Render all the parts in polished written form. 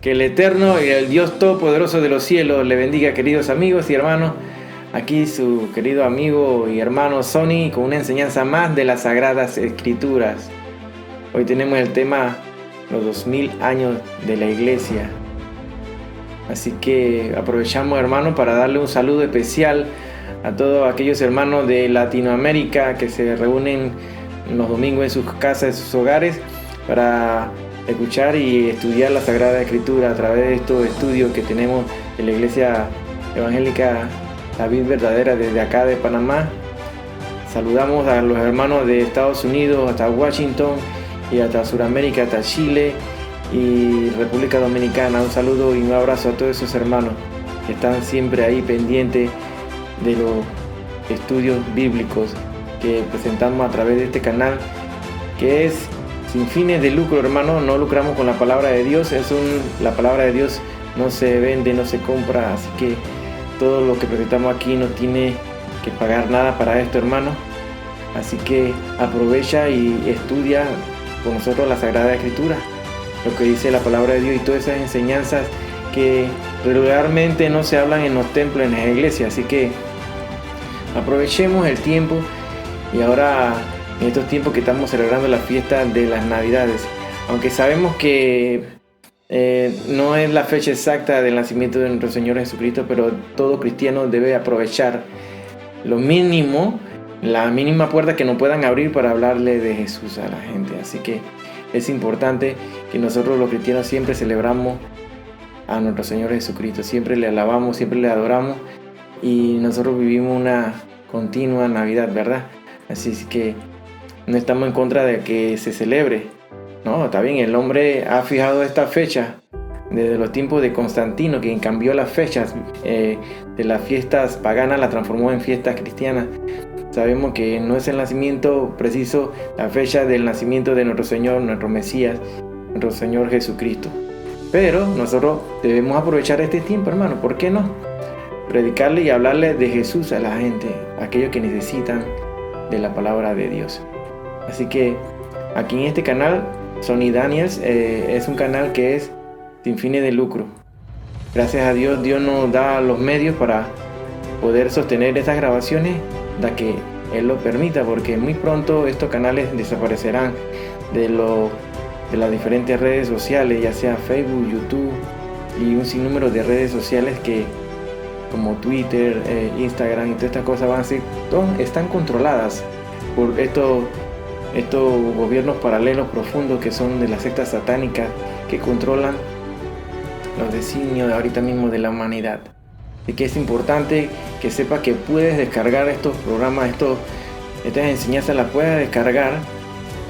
Que el Eterno y el Dios Todopoderoso de los cielos le bendiga, queridos amigos y hermanos. Aquí su querido amigo y hermano Sonny con una enseñanza más de las Sagradas Escrituras. Hoy tenemos el tema los 2000 años de la Iglesia. Así que aprovechamos, hermanos, para darle un saludo especial a todos aquellos hermanos de Latinoamérica que se reúnen los domingos en sus casas, en sus hogares, para escuchar y estudiar la Sagrada Escritura a través de estos estudios que tenemos en la Iglesia Evangélica La Vid Verdadera desde acá de Panamá. Saludamos a los hermanos de Estados Unidos hasta Washington y hasta Sudamérica, hasta Chile y República Dominicana. Un saludo y un abrazo a todos esos hermanos que están siempre ahí pendientes de los estudios bíblicos que presentamos a través de este canal, que es sin fines de lucro, hermano. No lucramos con la palabra de Dios. La palabra de Dios no se vende, no se compra. Así que todo lo que presentamos aquí no tiene que pagar nada para esto, hermano. Así que aprovecha y estudia con nosotros la Sagrada Escritura, lo que dice la palabra de Dios y todas esas enseñanzas que regularmente no se hablan en los templos, en las iglesias. Así que aprovechemos el tiempo. Y ahora, en estos tiempos que estamos celebrando la fiesta de las Navidades, aunque sabemos que no es la fecha exacta del nacimiento de nuestro Señor Jesucristo, pero todo cristiano debe aprovechar lo mínimo, la mínima puerta que nos puedan abrir para hablarle de Jesús a la gente. Así que es importante que nosotros los cristianos siempre celebramos a nuestro Señor Jesucristo, siempre le alabamos, siempre le adoramos, y nosotros vivimos una continua Navidad, ¿verdad? Así que no estamos en contra de que se celebre. No, está bien, el hombre ha fijado esta fecha desde los tiempos de Constantino, quien cambió las fechas de las fiestas paganas, las transformó en fiestas cristianas. Sabemos que no es el nacimiento preciso, la fecha del nacimiento de nuestro Señor, nuestro Mesías, nuestro Señor Jesucristo. Pero nosotros debemos aprovechar este tiempo, hermano. ¿Por qué no? Predicarle y hablarle de Jesús a la gente, a aquellos que necesitan de la palabra de Dios. Así que aquí en este canal, Sonny Daniels, es un canal que es sin fines de lucro. Gracias a Dios, Dios nos da los medios para poder sostener estas grabaciones, da que Él lo permita, porque muy pronto estos canales desaparecerán de las diferentes redes sociales, ya sea Facebook, YouTube y un sinnúmero de redes sociales que, como Twitter, Instagram y todas estas cosas, van a ser, están controladas por estos gobiernos paralelos profundos que son de las sectas satánicas que controlan los designios ahorita mismo de la humanidad. Así que es importante que sepas que puedes descargar estos programas, estas enseñanzas las puedes descargar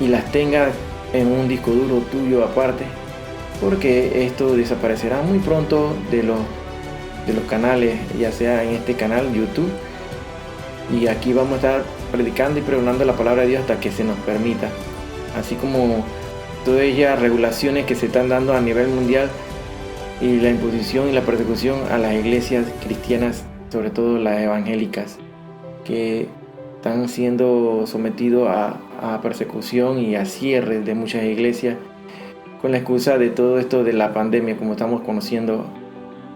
y las tengas en un disco duro tuyo aparte, porque esto desaparecerá muy pronto de los canales, ya sea en este canal YouTube, y aquí vamos a estar predicando y pregonando la palabra de Dios hasta que se nos permita, así como todas ellas regulaciones que se están dando a nivel mundial y la imposición y la persecución a las iglesias cristianas, sobre todo las evangélicas, que están siendo sometidos a persecución y a cierres de muchas iglesias con la excusa de todo esto de la pandemia, como estamos conociendo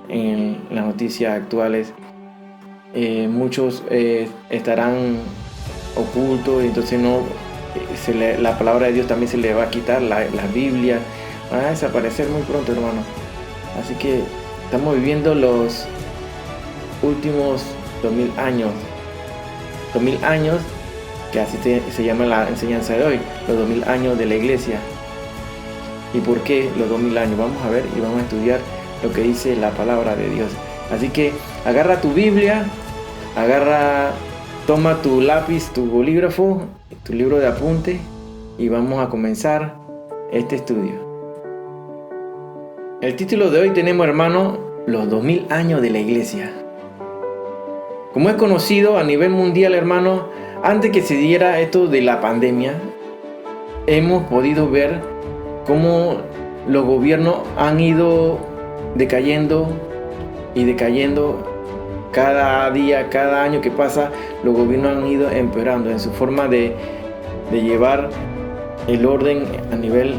en las noticias actuales. Muchos estarán ocultos, y entonces la palabra de Dios también se le va a quitar, la Biblia va a desaparecer muy pronto, hermano. Así que estamos viviendo los últimos 2000 años, que así se llama la enseñanza de hoy, los 2000 años de la iglesia. ¿Y por qué los 2000 años? Vamos a ver y vamos a estudiar lo que dice la palabra de Dios. Así que agarra tu Biblia, toma tu lápiz, tu bolígrafo, tu libro de apunte, y vamos a comenzar este estudio. El título de hoy tenemos, hermano, los 2000 años de la iglesia. Como es conocido a nivel mundial, hermano, antes que se diera esto de la pandemia, hemos podido ver cómo los gobiernos han ido decayendo cada día, cada año que pasa. Los gobiernos han ido empeorando en su forma de llevar el orden a nivel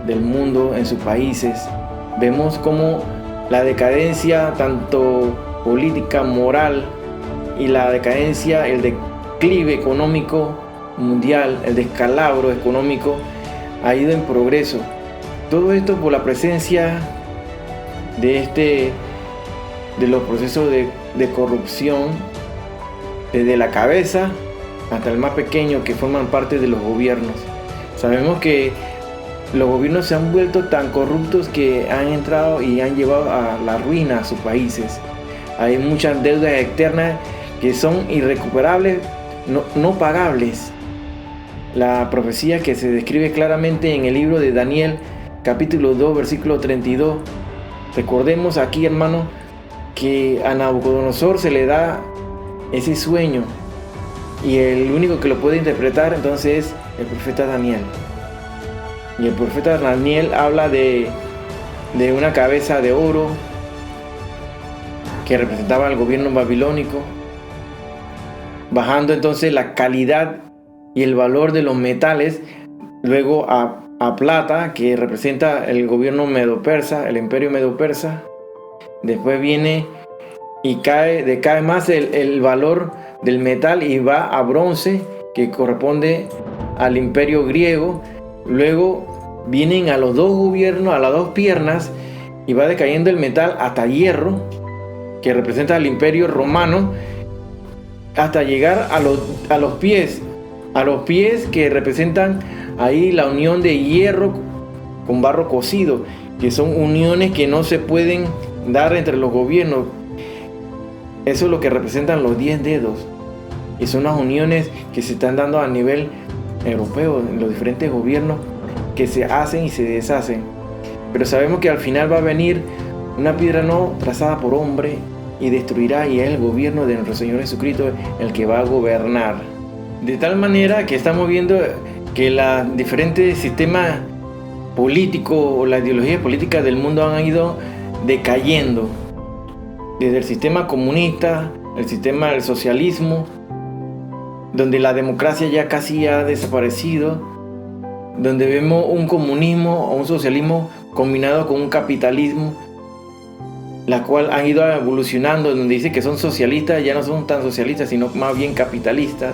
del mundo, en sus países. vemos como la decadencia tanto política, moral, y la decadencia, el declive económico mundial, el descalabro económico ha ido en progreso. Todo esto por la presencia de los procesos de corrupción, desde la cabeza hasta el más pequeño, que forman parte de los gobiernos. Sabemos que los gobiernos se han vuelto tan corruptos que han entrado y han llevado a la ruina a sus países. Hay muchas deudas externas que son irrecuperables, no pagables. La profecía que se describe claramente en el libro de Daniel, capítulo 2, versículo 32. Recordemos aquí, hermano, que a Nabucodonosor se le da ese sueño, y el único que lo puede interpretar entonces es el profeta Daniel. Y el profeta Daniel habla de una cabeza de oro que representaba al gobierno babilónico, bajando entonces la calidad y el valor de los metales, luego a plata, que representa el gobierno medo-persa, el imperio medo-persa. Después viene y decae más el valor del metal y va a bronce, que corresponde al imperio griego. Luego vienen a los dos gobiernos, a las dos piernas, y va decayendo el metal hasta hierro, que representa al imperio romano, hasta llegar a los pies que representan ahí la unión de hierro con barro cocido, que son uniones que no se pueden dar entre los gobiernos. Eso es lo que representan los 10 dedos, y son las uniones que se están dando a nivel europeo en los diferentes gobiernos, que se hacen y se deshacen. Pero sabemos que al final va a venir una piedra no trazada por hombre y destruirá, y es el gobierno de nuestro Señor Jesucristo el que va a gobernar. De tal manera que estamos viendo que los diferentes sistemas políticos o las ideologías políticas del mundo han ido decayendo. Desde el sistema comunista, el sistema del socialismo, donde la democracia ya casi ha desaparecido, donde vemos un comunismo o un socialismo combinado con un capitalismo, la cual han ido evolucionando, donde dice que son socialistas, ya no son tan socialistas, sino más bien capitalistas.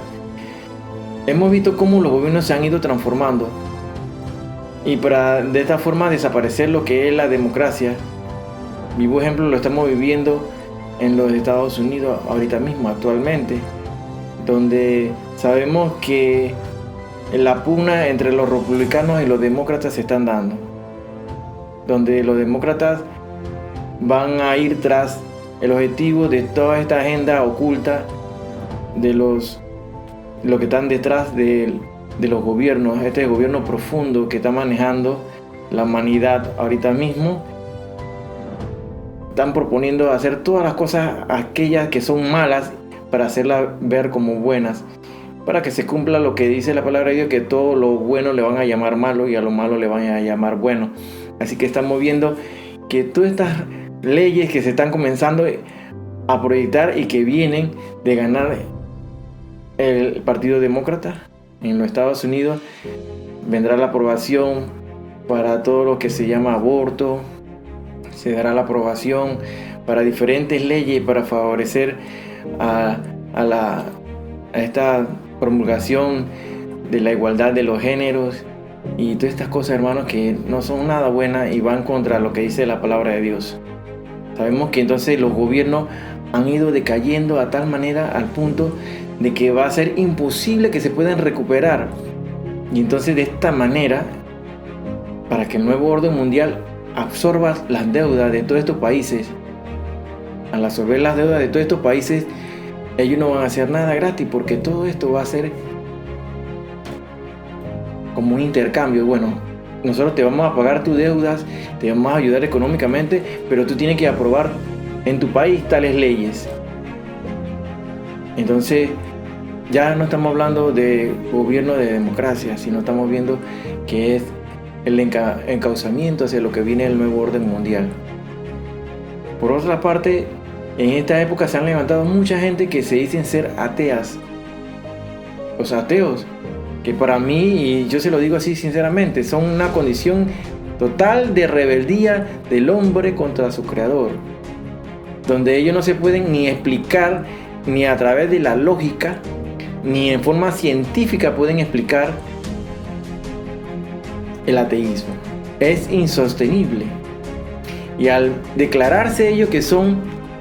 Hemos visto cómo los gobiernos se han ido transformando, y para de esta forma desaparecer lo que es la democracia. Vivo ejemplo lo estamos viviendo en los Estados Unidos ahorita mismo, actualmente, donde sabemos que la pugna entre los republicanos y los demócratas se están dando, donde los demócratas van a ir tras el objetivo de toda esta agenda oculta de lo que están detrás de los gobiernos, este gobierno profundo que está manejando la humanidad ahorita mismo. Están proponiendo hacer todas las cosas, aquellas que son malas, para hacerlas ver como buenas, para que se cumpla lo que dice la palabra de Dios, que todo lo bueno le van a llamar malo y a lo malo le van a llamar bueno. Así que estamos viendo que todas estas leyes que se están comenzando a proyectar y que vienen de ganar el Partido Demócrata en los Estados Unidos, vendrá la aprobación para todo lo que se llama aborto, se dará la aprobación para diferentes leyes para favorecer a esta promulgación de la igualdad de los géneros y todas estas cosas, hermanos, que no son nada buenas y van contra lo que dice la palabra de Dios. Sabemos que entonces los gobiernos han ido decayendo a tal manera, al punto de que va a ser imposible que se puedan recuperar. Y entonces de esta manera, para que el nuevo orden mundial absorba las deudas de todos estos países, al absorber las deudas de todos estos países, ellos no van a hacer nada gratis, porque todo esto va a ser como un intercambio. Bueno, nosotros te vamos a pagar tus deudas, te vamos a ayudar económicamente, pero tú tienes que aprobar en tu país tales leyes. Entonces ya no estamos hablando de gobierno de democracia, sino estamos viendo que es el encauzamiento hacia lo que viene el nuevo orden mundial. Por otra parte, en esta época se han levantado mucha gente que se dicen ser ateas. Los ateos, que para mí, y yo se lo digo así sinceramente, son una condición total de rebeldía del hombre contra su creador, donde ellos no se pueden ni explicar, ni a través de la lógica, ni en forma científica pueden explicar el ateísmo. Es insostenible. Y al declararse ellos que son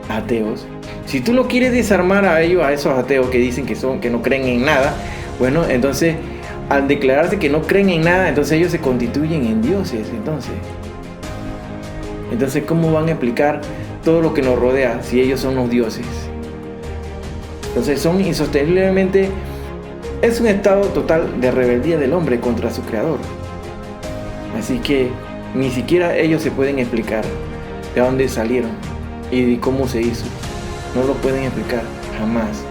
ateos, si tú lo quieres desarmar a ellos, a esos ateos que dicen que no creen en nada, bueno, entonces al declararse que no creen en nada, entonces ellos se constituyen en dioses. Entonces ¿cómo van a explicar todo lo que nos rodea si ellos son los dioses? Entonces son insosteniblemente, es un estado total de rebeldía del hombre contra su creador. Así que ni siquiera ellos se pueden explicar de dónde salieron y de cómo se hizo. No lo pueden explicar jamás.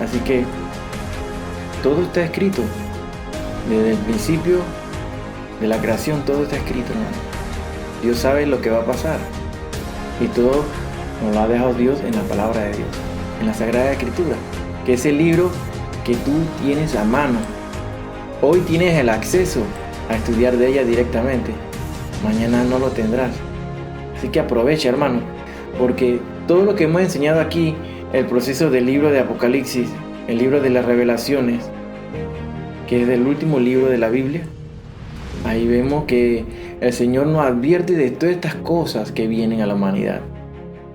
Así que todo está escrito. Desde el principio de la creación todo está escrito, hermano. Dios sabe lo que va a pasar. Y todo nos lo ha dejado Dios en la palabra de Dios, en la Sagrada Escritura, que es el libro que tú tienes a mano. Hoy tienes el acceso a estudiar de ella directamente. Mañana no lo tendrás. Así que aprovecha, hermano, porque todo lo que hemos enseñado aquí, el proceso del libro de Apocalipsis, el libro de las revelaciones, que es el último libro de la Biblia, ahí vemos que el Señor nos advierte de todas estas cosas que vienen a la humanidad.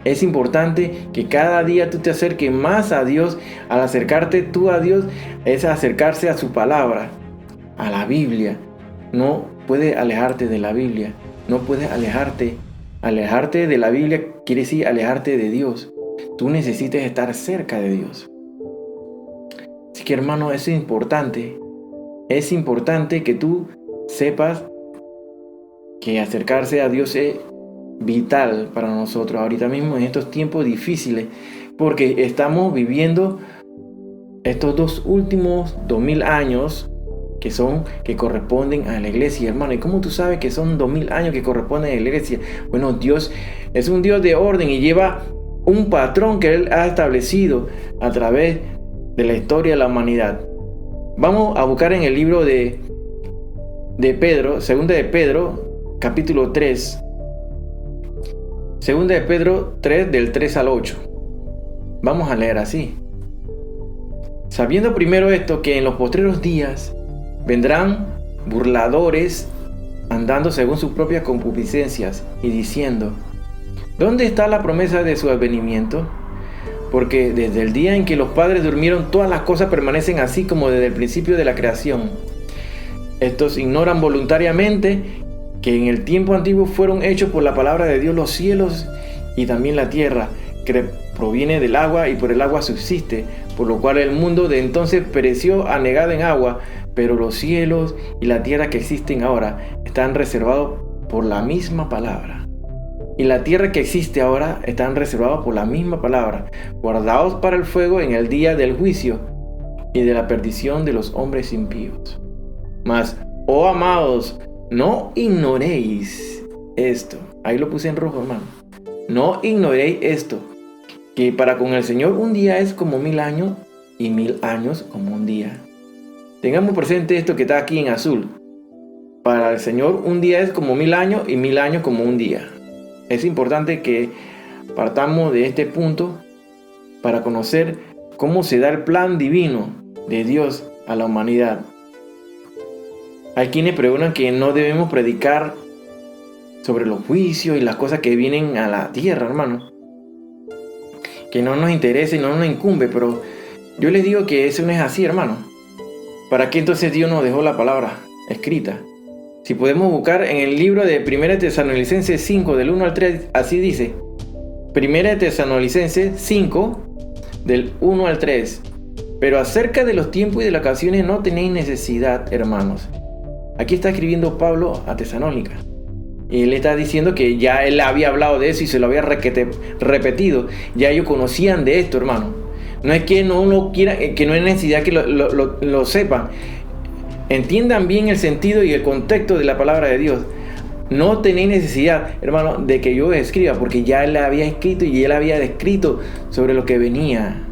Es importante que cada día tú te acerques más a Dios. Al acercarte tú a Dios es acercarse a su palabra, a la Biblia. No puedes alejarte de la Biblia. No puedes alejarte. Alejarte de la Biblia quiere decir alejarte de Dios. Tú necesitas estar cerca de Dios. Así que, hermano, eso es importante. Es importante que tú sepas que acercarse a Dios es vital para nosotros ahorita mismo en estos tiempos difíciles, porque estamos viviendo estos 2 últimos 2000 años que corresponden a la iglesia, hermano. ¿Y cómo tú sabes que son 2000 años que corresponden a la iglesia? Bueno, Dios es un Dios de orden y lleva un patrón que Él ha establecido a través de la historia de la humanidad. Vamos a buscar en el libro de Pedro, segunda de Pedro, capítulo 3. Segunda de Pedro 3, del 3 al 8. Vamos a leer así. Sabiendo primero esto, que en los postreros días vendrán burladores andando según sus propias concupiscencias y diciendo: ¿dónde está la promesa de su advenimiento? Porque desde el día en que los padres durmieron, todas las cosas permanecen así como desde el principio de la creación. Estos ignoran voluntariamente que en el tiempo antiguo fueron hechos por la palabra de Dios los cielos y también la tierra, que proviene del agua y por el agua subsiste, por lo cual el mundo de entonces pereció anegado en agua, pero los cielos y la tierra que existen ahora están reservados por la misma palabra. Y la tierra que existe ahora están reservados por la misma palabra, guardados para el fuego en el día del juicio y de la perdición de los hombres impíos. Mas, oh amados, no ignoréis esto. Ahí lo puse en rojo, hermano. No ignoréis esto, que para con el Señor un día es como 1000 años y 1000 años como un día. Tengamos presente esto que está aquí en azul. Para el Señor un día es como 1000 años y 1000 años como un día. Es importante que partamos de este punto para conocer cómo se da el plan divino de Dios a la humanidad. Hay quienes preguntan que no debemos predicar sobre los juicios y las cosas que vienen a la tierra, hermano. Que no nos interesa y no nos incumbe, pero yo les digo que eso no es así, hermano. ¿Para qué entonces Dios nos dejó la palabra escrita? Si podemos buscar en el libro de 1 Tesalonicenses 5, del 1 al 3, así dice. 1 Tesalonicenses 5, del 1 al 3. Pero acerca de los tiempos y de las ocasiones no tenéis necesidad, hermanos. Aquí está escribiendo Pablo a Tesalónica. Y él está diciendo que ya él había hablado de eso y se lo había repetido. Ya ellos conocían de esto, hermano. No es que no lo quieran, que no hay necesidad que lo sepan. Entiendan bien el sentido y el contexto de la palabra de Dios. No tenéis necesidad, hermano, de que yo escriba, porque ya él había escrito y él había descrito sobre lo que venía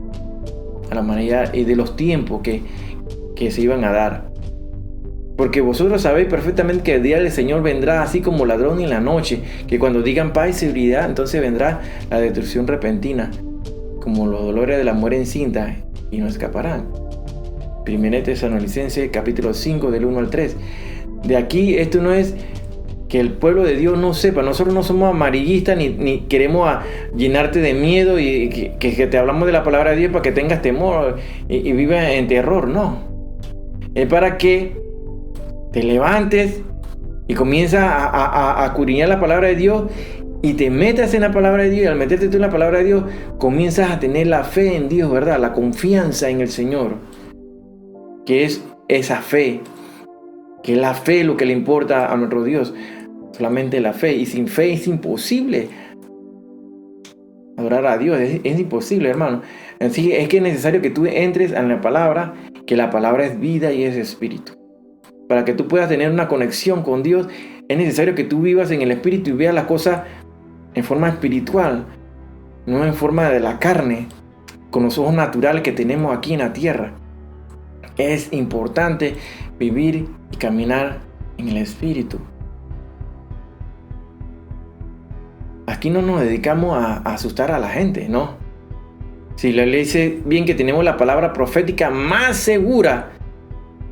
a la humanidad y de los tiempos que se iban a dar. Porque vosotros sabéis perfectamente que el día del Señor vendrá así como ladrón en la noche, que cuando digan paz y seguridad, entonces vendrá la destrucción repentina, como los dolores de la mujer encinta, y no escaparán. Primera Tesalonicenses capítulo 5 del 1 al 3. De aquí esto no es que el pueblo de Dios no sepa. Nosotros no somos amarillistas ni queremos llenarte de miedo y que te hablamos de la palabra de Dios para que tengas temor y vivas en terror. No. Es para que te levantes y comienzas a escudriñar la palabra de Dios y te metas en la palabra de Dios. Y al meterte tú en la palabra de Dios, comienzas a tener la fe en Dios, ¿verdad? La confianza en el Señor. Que es esa fe. Que es la fe lo que le importa a nuestro Dios. Solamente la fe. Y sin fe es imposible adorar a Dios. Es imposible, hermano. Así es que es necesario que tú entres en la palabra. Que la palabra es vida y es espíritu. Para que tú puedas tener una conexión con Dios, es necesario que tú vivas en el espíritu y veas las cosas en forma espiritual. No en forma de la carne. Con los ojos naturales que tenemos aquí en la tierra. Es importante vivir y caminar en el espíritu. Aquí no nos dedicamos a asustar a la gente, ¿no? Si la ley dice bien que tenemos la palabra profética más segura.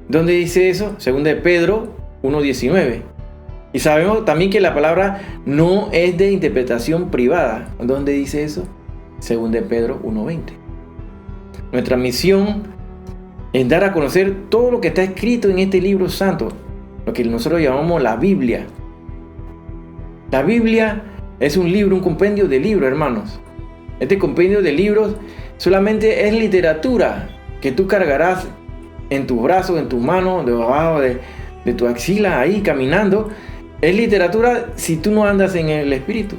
¿Dónde dice eso? Según de Pedro 1:19. Y sabemos también que la palabra no es de interpretación privada. ¿Dónde dice eso? Según de Pedro 1:20. Nuestra misión es dar a conocer todo lo que está escrito en este libro santo, lo que nosotros llamamos la Biblia. La Biblia es un libro, un compendio de libros, hermanos. Este compendio de libros solamente es literatura que tú cargarás en tus brazos, en tus manos, debajo de tu axila, ahí caminando. Es literatura si tú no andas en el Espíritu.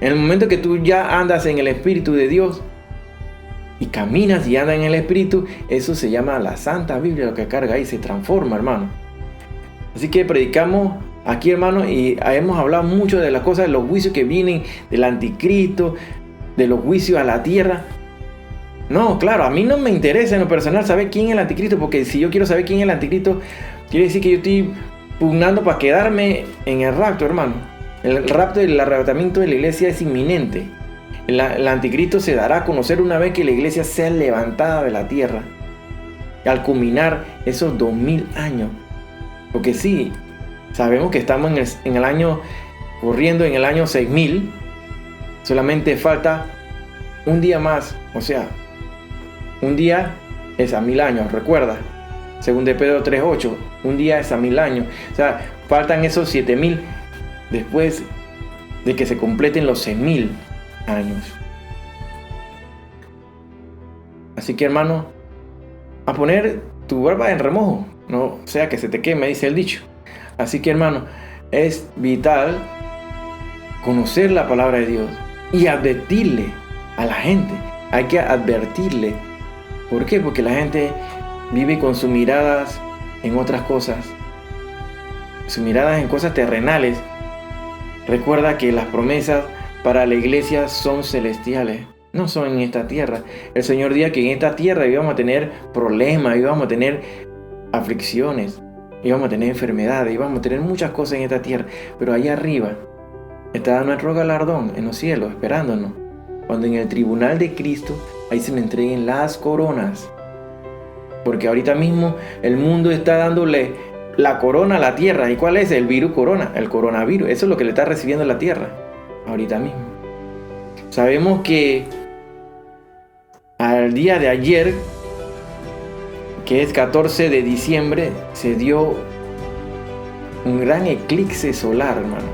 En el momento que tú ya andas en el Espíritu de Dios, y caminas y andas en el Espíritu, eso se llama la Santa Biblia, lo que carga ahí se transforma, hermano. Así que predicamos aquí, hermano, y hemos hablado mucho de las cosas, de los juicios que vienen del anticristo, de los juicios a la tierra. No, claro, a mí no me interesa en lo personal saber quién es el anticristo, porque si yo quiero saber quién es el anticristo, quiere decir que yo estoy pugnando para quedarme en el rapto, hermano. El rapto y el arrebatamiento de la iglesia es inminente. El anticristo se dará a conocer una vez que la iglesia sea levantada de la tierra. Al culminar esos 2000 años. Porque sí, sabemos que estamos en el año, corriendo en el año 6000. Solamente falta un día más. O sea, un día es a 1000 años, recuerda. Según de Pedro 3:8, un día es a 1000 años. O sea, faltan esos 7000 después de que se completen los 6000 años. Así que, hermano, a poner tu barba en remojo, no sea que se te queme, dice el dicho. Así que, hermano, es vital conocer la palabra de Dios y advertirle a la gente. Hay que advertirle. ¿Por qué? Porque la gente vive con sus miradas en otras cosas, sus miradas en cosas terrenales. Recuerda que las promesas para la iglesia son celestiales, no son en esta tierra. El Señor dijo que en esta tierra íbamos a tener problemas, íbamos a tener aflicciones, íbamos a tener enfermedades, íbamos a tener muchas cosas en esta tierra. Pero allá arriba está nuestro galardón en los cielos, esperándonos. Cuando en el tribunal de Cristo, ahí se le entreguen las coronas. Porque ahorita mismo el mundo está dándole la corona a la tierra. ¿Y cuál es? El virus corona, el coronavirus. Eso es lo que le está recibiendo la tierra ahorita mismo. Sabemos que al día de ayer, que es 14 de diciembre, se dio un gran eclipse solar, hermano,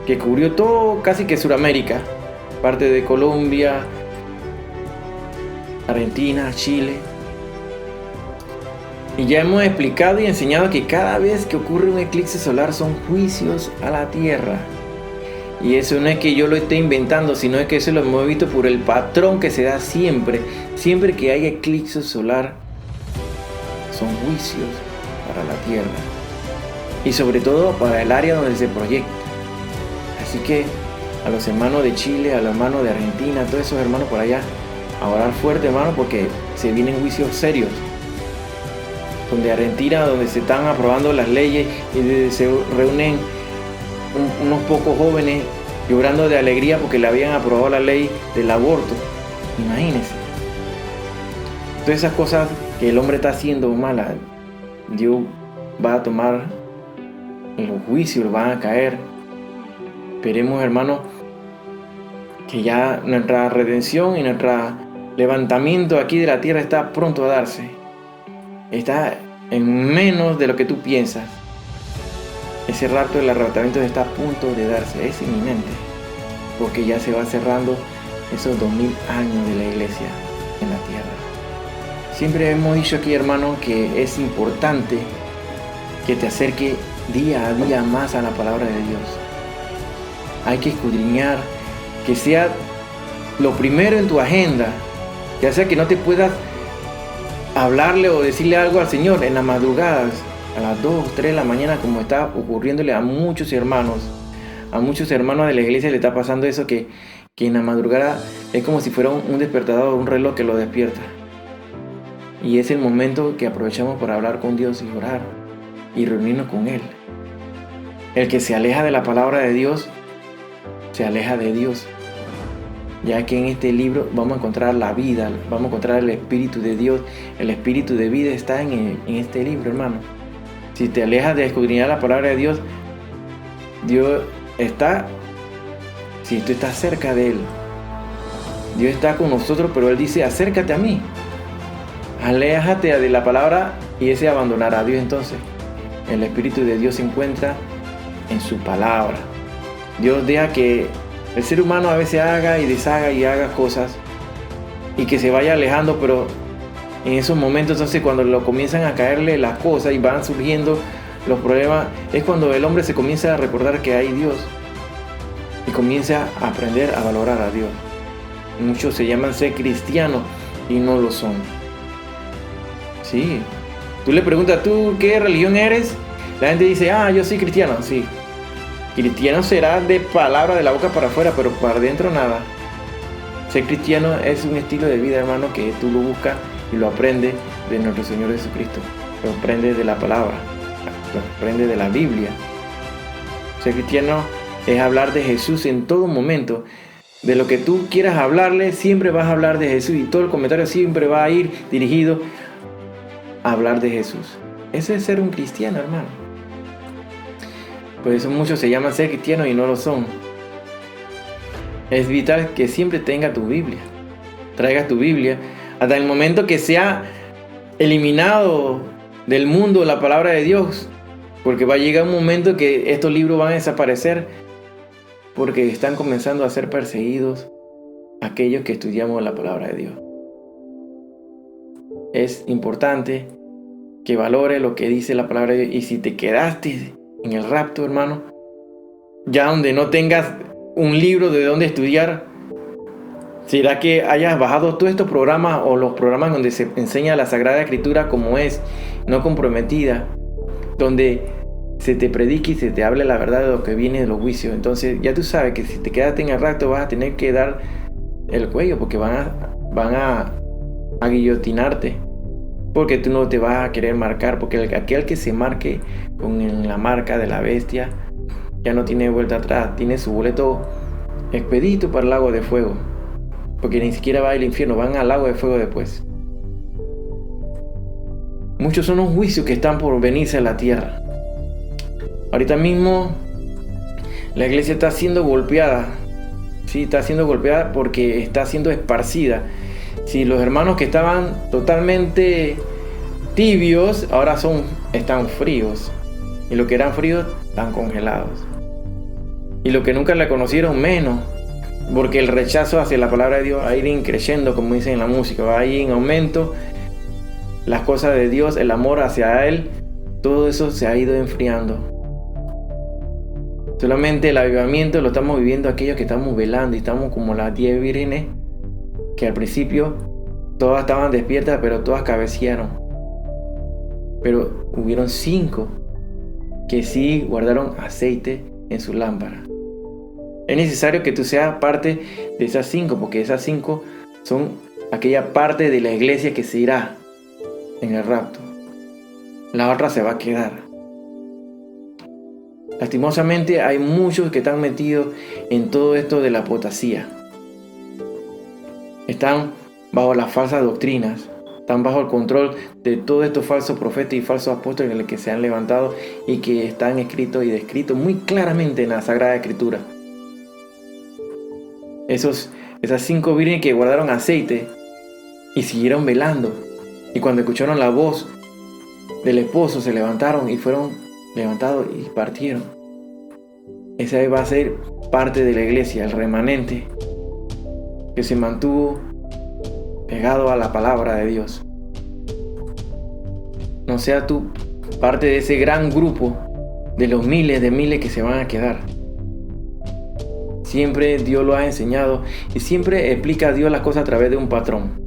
que cubrió todo, casi que Sudamérica, parte de Colombia, Argentina, Chile. Y ya hemos explicado y enseñado que cada vez que ocurre un eclipse solar son juicios a la tierra. Y eso no es que yo lo esté inventando, sino es que eso lo hemos visto por el patrón que se da siempre. Siempre que hay eclipse solar, son juicios para la tierra. Y sobre todo para el área donde se proyecta. Así que a los hermanos de Chile, a los hermanos de Argentina, a todos esos hermanos por allá, a orar fuerte, hermano, porque se vienen juicios serios. donde Argentina, donde se están aprobando las leyes y se reúnen unos pocos jóvenes llorando de alegría porque le habían aprobado la ley del aborto. Imagínense. Todas esas cosas que el hombre está haciendo malas, Dios va a tomar en los juicios, van a caer. Esperemos, hermanos, que ya nuestra redención y nuestro levantamiento aquí de la tierra está pronto a darse. Está en menos de lo que tú piensas. Ese rapto del arrebatamiento está a punto de darse, es inminente, porque ya se va cerrando esos 2000 años de la iglesia en la tierra. Siempre hemos dicho aquí, hermano, que es importante que te acerque día a día más a la palabra de Dios. Hay que escudriñar, que sea lo primero en tu agenda, ya sea que no te puedas hablarle o decirle algo al Señor en las madrugadas, a las 2, 3 de la mañana, como está ocurriéndole a muchos hermanos. A muchos hermanos de la iglesia le está pasando eso, que en la madrugada es como si fuera un despertador, un reloj que lo despierta. Y es el momento que aprovechamos para hablar con Dios y orar y reunirnos con Él. El que se aleja de la palabra de Dios, se aleja de Dios. Ya que en este libro vamos a encontrar la vida, vamos a encontrar el Espíritu de Dios. El Espíritu de vida está en este libro, hermano. Si te alejas de escudriñar la palabra de Dios, Dios está, si tú estás cerca de Él, Dios está con nosotros, pero Él dice, acércate a mí. Aléjate de la palabra y ese abandonará a Dios. Entonces, el Espíritu de Dios se encuentra en su palabra. Dios deja que el ser humano a veces haga y deshaga y haga cosas y que se vaya alejando, pero en esos momentos, entonces, cuando lo comienzan a caerle las cosas y van surgiendo los problemas, es cuando el hombre se comienza a recordar que hay Dios y comienza a aprender a valorar a Dios. Muchos se llaman ser cristianos y no lo son. Sí. Tú le preguntas, ¿tú qué religión eres? La gente dice, yo soy cristiano. Sí. Cristiano será de palabra de la boca para afuera, pero para adentro nada. Ser cristiano es un estilo de vida, hermano, que tú lo buscas y lo aprendes de nuestro Señor Jesucristo. Lo aprendes de la palabra. Lo aprendes de la Biblia. Ser cristiano es hablar de Jesús en todo momento. De lo que tú quieras hablarle, siempre vas a hablar de Jesús. Y todo el comentario siempre va a ir dirigido a hablar de Jesús. Ese es ser un cristiano, hermano. Por eso muchos se llaman ser cristianos y no lo son. Es vital que siempre tenga tu Biblia. Traigas tu Biblia. Hasta el momento que sea eliminado del mundo la palabra de Dios. Porque va a llegar un momento que estos libros van a desaparecer. Porque están comenzando a ser perseguidos aquellos que estudiamos la palabra de Dios. Es importante que valore lo que dice la palabra de Dios. Y si te quedaste en el rapto, hermano, ya donde no tengas un libro de donde estudiar, será que hayas bajado todos estos programas o los programas donde se enseña la Sagrada Escritura como es, no comprometida, donde se te predique y se te hable la verdad de lo que viene de los juicios. Entonces ya tú sabes que si te quedaste en el rapto vas a tener que dar el cuello, porque van a guillotinarte, porque tú no te vas a querer marcar, porque aquel que se marque con la marca de la bestia ya no tiene vuelta atrás, tiene su boleto expedito para el lago de fuego, porque ni siquiera va al infierno, van al lago de fuego después. Muchos son los juicios que están por venirse a la tierra. Ahorita mismo la iglesia está siendo golpeada. Sí, está siendo golpeada porque está siendo esparcida. Si los hermanos que estaban totalmente tibios, ahora están fríos. Y los que eran fríos, están congelados. Y los que nunca la conocieron, menos. Porque el rechazo hacia la palabra de Dios va a ir creciendo, como dicen en la música. Va a ir en aumento. Las cosas de Dios, el amor hacia Él, todo eso se ha ido enfriando. Solamente el avivamiento lo estamos viviendo aquellos que estamos velando y estamos como las 10 vírgenes que al principio todas estaban despiertas, pero todas cabecearon. Pero hubieron 5 que sí guardaron aceite en su lámpara. Es necesario que tú seas parte de esas 5, porque esas 5 son aquella parte de la iglesia que se irá en el rapto. la otra se va a quedar. Lastimosamente hay muchos que están metidos en todo esto de la apostasía. Están bajo las falsas doctrinas, están bajo el control de todos estos falsos profetas y falsos apóstoles que se han levantado y que están escritos y descritos muy claramente en la Sagrada Escritura. Esas 5 vírgenes que guardaron aceite y siguieron velando, y cuando escucharon la voz del esposo se levantaron y fueron levantados y partieron. Esa va a ser parte de la iglesia, el remanente que se mantuvo pegado a la palabra de Dios. No seas tú parte de ese gran grupo de los miles de miles que se van a quedar. Siempre Dios lo ha enseñado y siempre explica a Dios las cosas a través de un patrón.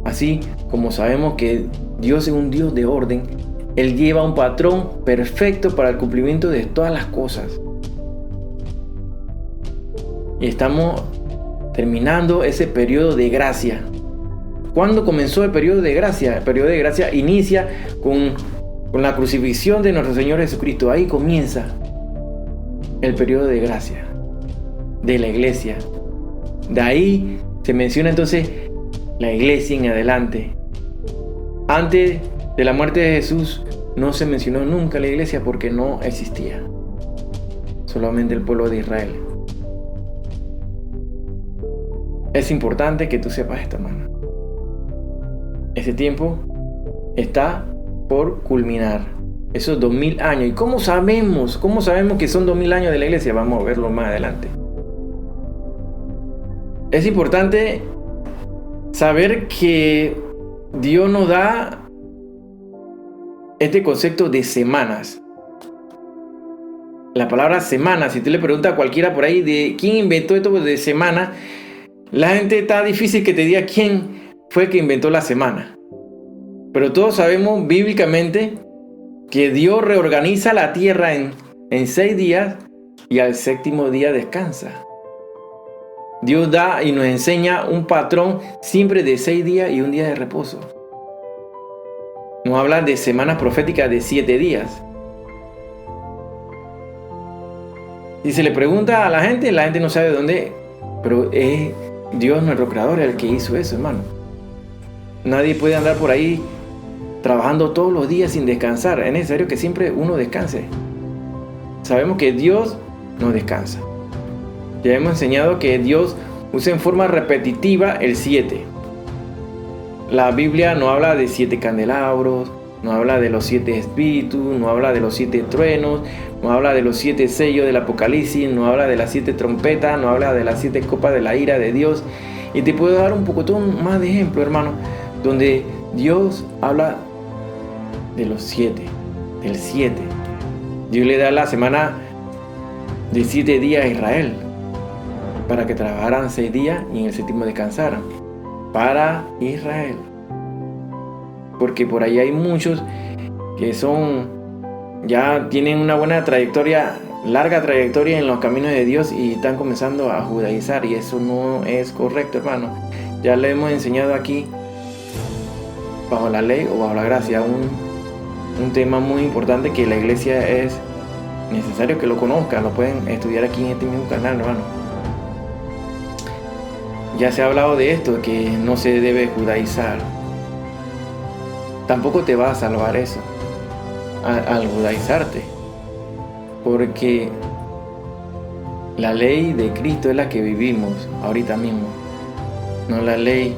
Así como sabemos que Dios es un Dios de orden, Él lleva un patrón perfecto para el cumplimiento de todas las cosas. Y estamos terminando ese periodo de gracia. ¿Cuándo comenzó el periodo de gracia? El periodo de gracia inicia con la crucifixión de nuestro Señor Jesucristo. Ahí comienza el periodo de gracia de la iglesia. De ahí se menciona entonces la iglesia en adelante. Antes de la muerte de Jesús no se mencionó nunca la iglesia porque no existía. Solamente el pueblo de Israel. Es importante que tú sepas esto, hermano. Ese tiempo está por culminar. Esos 2000 años. ¿Y cómo sabemos? ¿Cómo sabemos que son 2000 años de la iglesia? Vamos a verlo más adelante. Es importante saber que Dios nos da este concepto de semanas. La palabra semana, si tú le preguntas a cualquiera por ahí de quién inventó esto de semana, la gente está difícil que te diga quién fue el que inventó la semana. Pero todos sabemos bíblicamente que Dios reorganiza la tierra en 6 días y al 7º día descansa. Dios da y nos enseña un patrón siempre de 6 días y un día de reposo. Nos habla de semanas proféticas de 7 días. Y se le pregunta a la gente no sabe dónde, pero es Dios nuestro creador el que hizo eso, hermano. Nadie puede andar por ahí trabajando todos los días sin descansar. Es necesario que siempre uno descanse. Sabemos que Dios no descansa. Ya hemos enseñado que Dios usa en forma repetitiva el 7. La Biblia no habla de 7 candelabros, no habla de los 7 espíritus, no habla de los 7 truenos, no habla de los 7 sellos del Apocalipsis, no habla de las 7 trompetas, no habla de las 7 copas de la ira de Dios. Y te puedo dar un pocotón más de ejemplo, hermano, donde Dios habla de los 7, del 7. Dios le da la semana de 7 días a Israel para que trabajaran 6 días y en el 7º descansaran. Para Israel. Porque por ahí hay muchos que ya tienen una buena trayectoria, larga trayectoria en los caminos de Dios y están comenzando a judaizar, y eso no es correcto, hermano. Ya le hemos enseñado aquí, bajo la ley o bajo la gracia, un tema muy importante que la iglesia es necesario que lo conozcan. Lo pueden estudiar aquí en este mismo canal, hermano. Ya se ha hablado de esto, que no se debe judaizar. Tampoco te va a salvar eso al judaizarte, porque la ley de Cristo es la que vivimos ahorita mismo, no la ley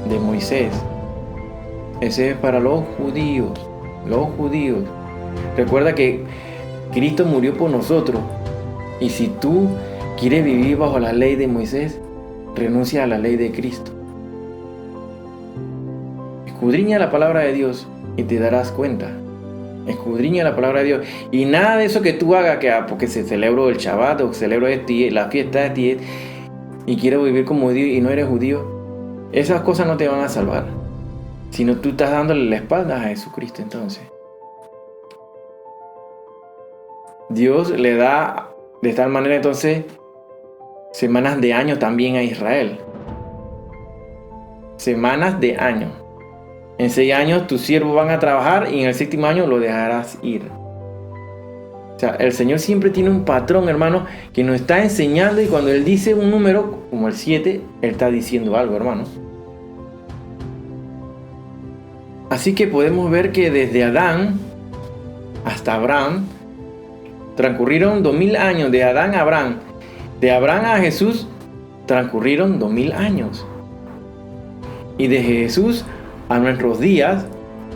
de Moisés. Ese es para los judíos. Recuerda que Cristo murió por nosotros, y si tú quieres vivir bajo la ley de Moisés, renuncia a la ley de Cristo. Escudriña la palabra de Dios y te darás cuenta. Escudriña la palabra de Dios. Y nada de eso que tú hagas, porque se celebró el Shabbat o celebro la fiesta de y quiero vivir como judío y no eres judío, esas cosas no te van a salvar. Sino tú estás dándole la espalda a Jesucristo. Entonces Dios le da de tal manera entonces semanas de año también a Israel. Semanas de año. En 6 años tus siervos van a trabajar y en el 7º año lo dejarás ir. O sea, el Señor siempre tiene un patrón, hermano, que nos está enseñando, y cuando Él dice un número como el 7, Él está diciendo algo, hermano. Así que podemos ver que desde Adán hasta Abraham transcurrieron 2000 años. De Adán a Abraham, de Abraham a Jesús transcurrieron 2000 años. Y de Jesús a nuestros días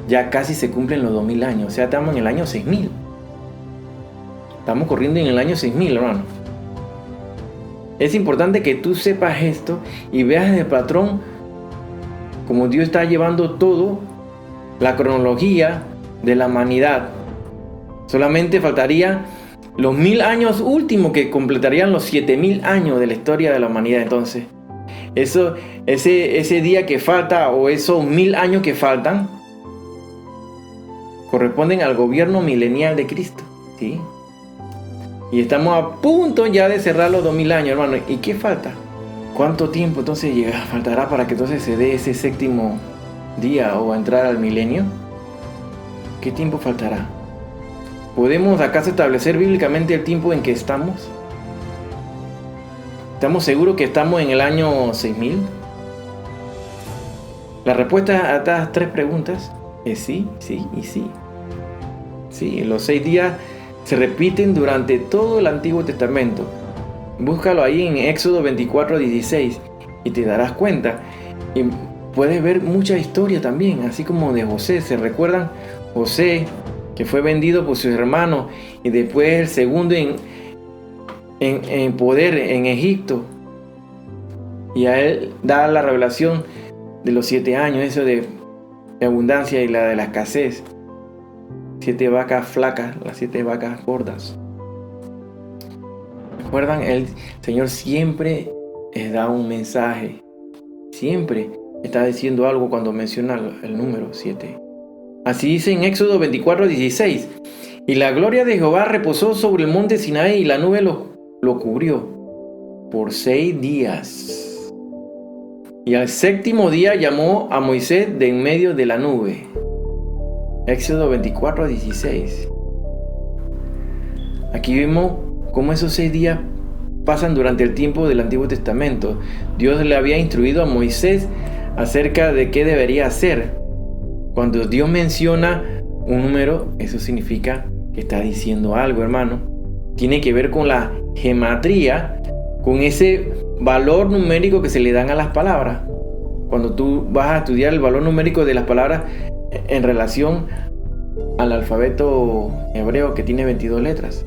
ya casi se cumplen los 2000 años. O sea, estamos en el año 6000. Estamos corriendo en el año 6000, hermano. Es importante que tú sepas esto y veas el patrón, como Dios está llevando todo, la cronología de la humanidad. Solamente faltaría los 1000 años últimos que completarían los 7000 años de la historia de la humanidad. Entonces, ese día que falta, o esos 1000 años que faltan, corresponden al gobierno milenial de Cristo, ¿sí? Y estamos a punto ya de cerrar los 2000 años, hermano. ¿Y qué falta? ¿Cuánto tiempo entonces faltará para que entonces se dé ese 7º día o entrar al milenio? ¿Qué tiempo faltará? ¿Podemos acaso establecer bíblicamente el tiempo en que estamos? ¿Estamos seguros que estamos en el año 6000? La respuesta a estas 3 preguntas es sí, sí y sí. Sí, los 6 días se repiten durante todo el Antiguo Testamento. Búscalo ahí en Éxodo 24:16 y te darás cuenta. Y puedes ver mucha historia también, así como de José. ¿Se recuerdan? José, que fue vendido por sus hermanos y después el segundo en poder en Egipto. Y a él da la revelación de los 7 años, eso de abundancia y la de la escasez. 7 vacas flacas, las 7 vacas gordas. ¿Recuerdan? El Señor siempre les da un mensaje. Siempre está diciendo algo cuando menciona el número 7. Así dice en Éxodo 24:16. Y la gloria de Jehová reposó sobre el monte Sinaí, y la nube lo cubrió por 6 días. Y al 7º día llamó a Moisés de en medio de la nube. Éxodo 24:16. Aquí vemos cómo esos 6 días pasan durante el tiempo del Antiguo Testamento. Dios le había instruido a Moisés acerca de qué debería hacer. Cuando Dios menciona un número, eso significa que está diciendo algo, hermano. Tiene que ver con la gematría, con ese valor numérico que se le dan a las palabras. Cuando tú vas a estudiar el valor numérico de las palabras en relación al alfabeto hebreo, que tiene 22 letras.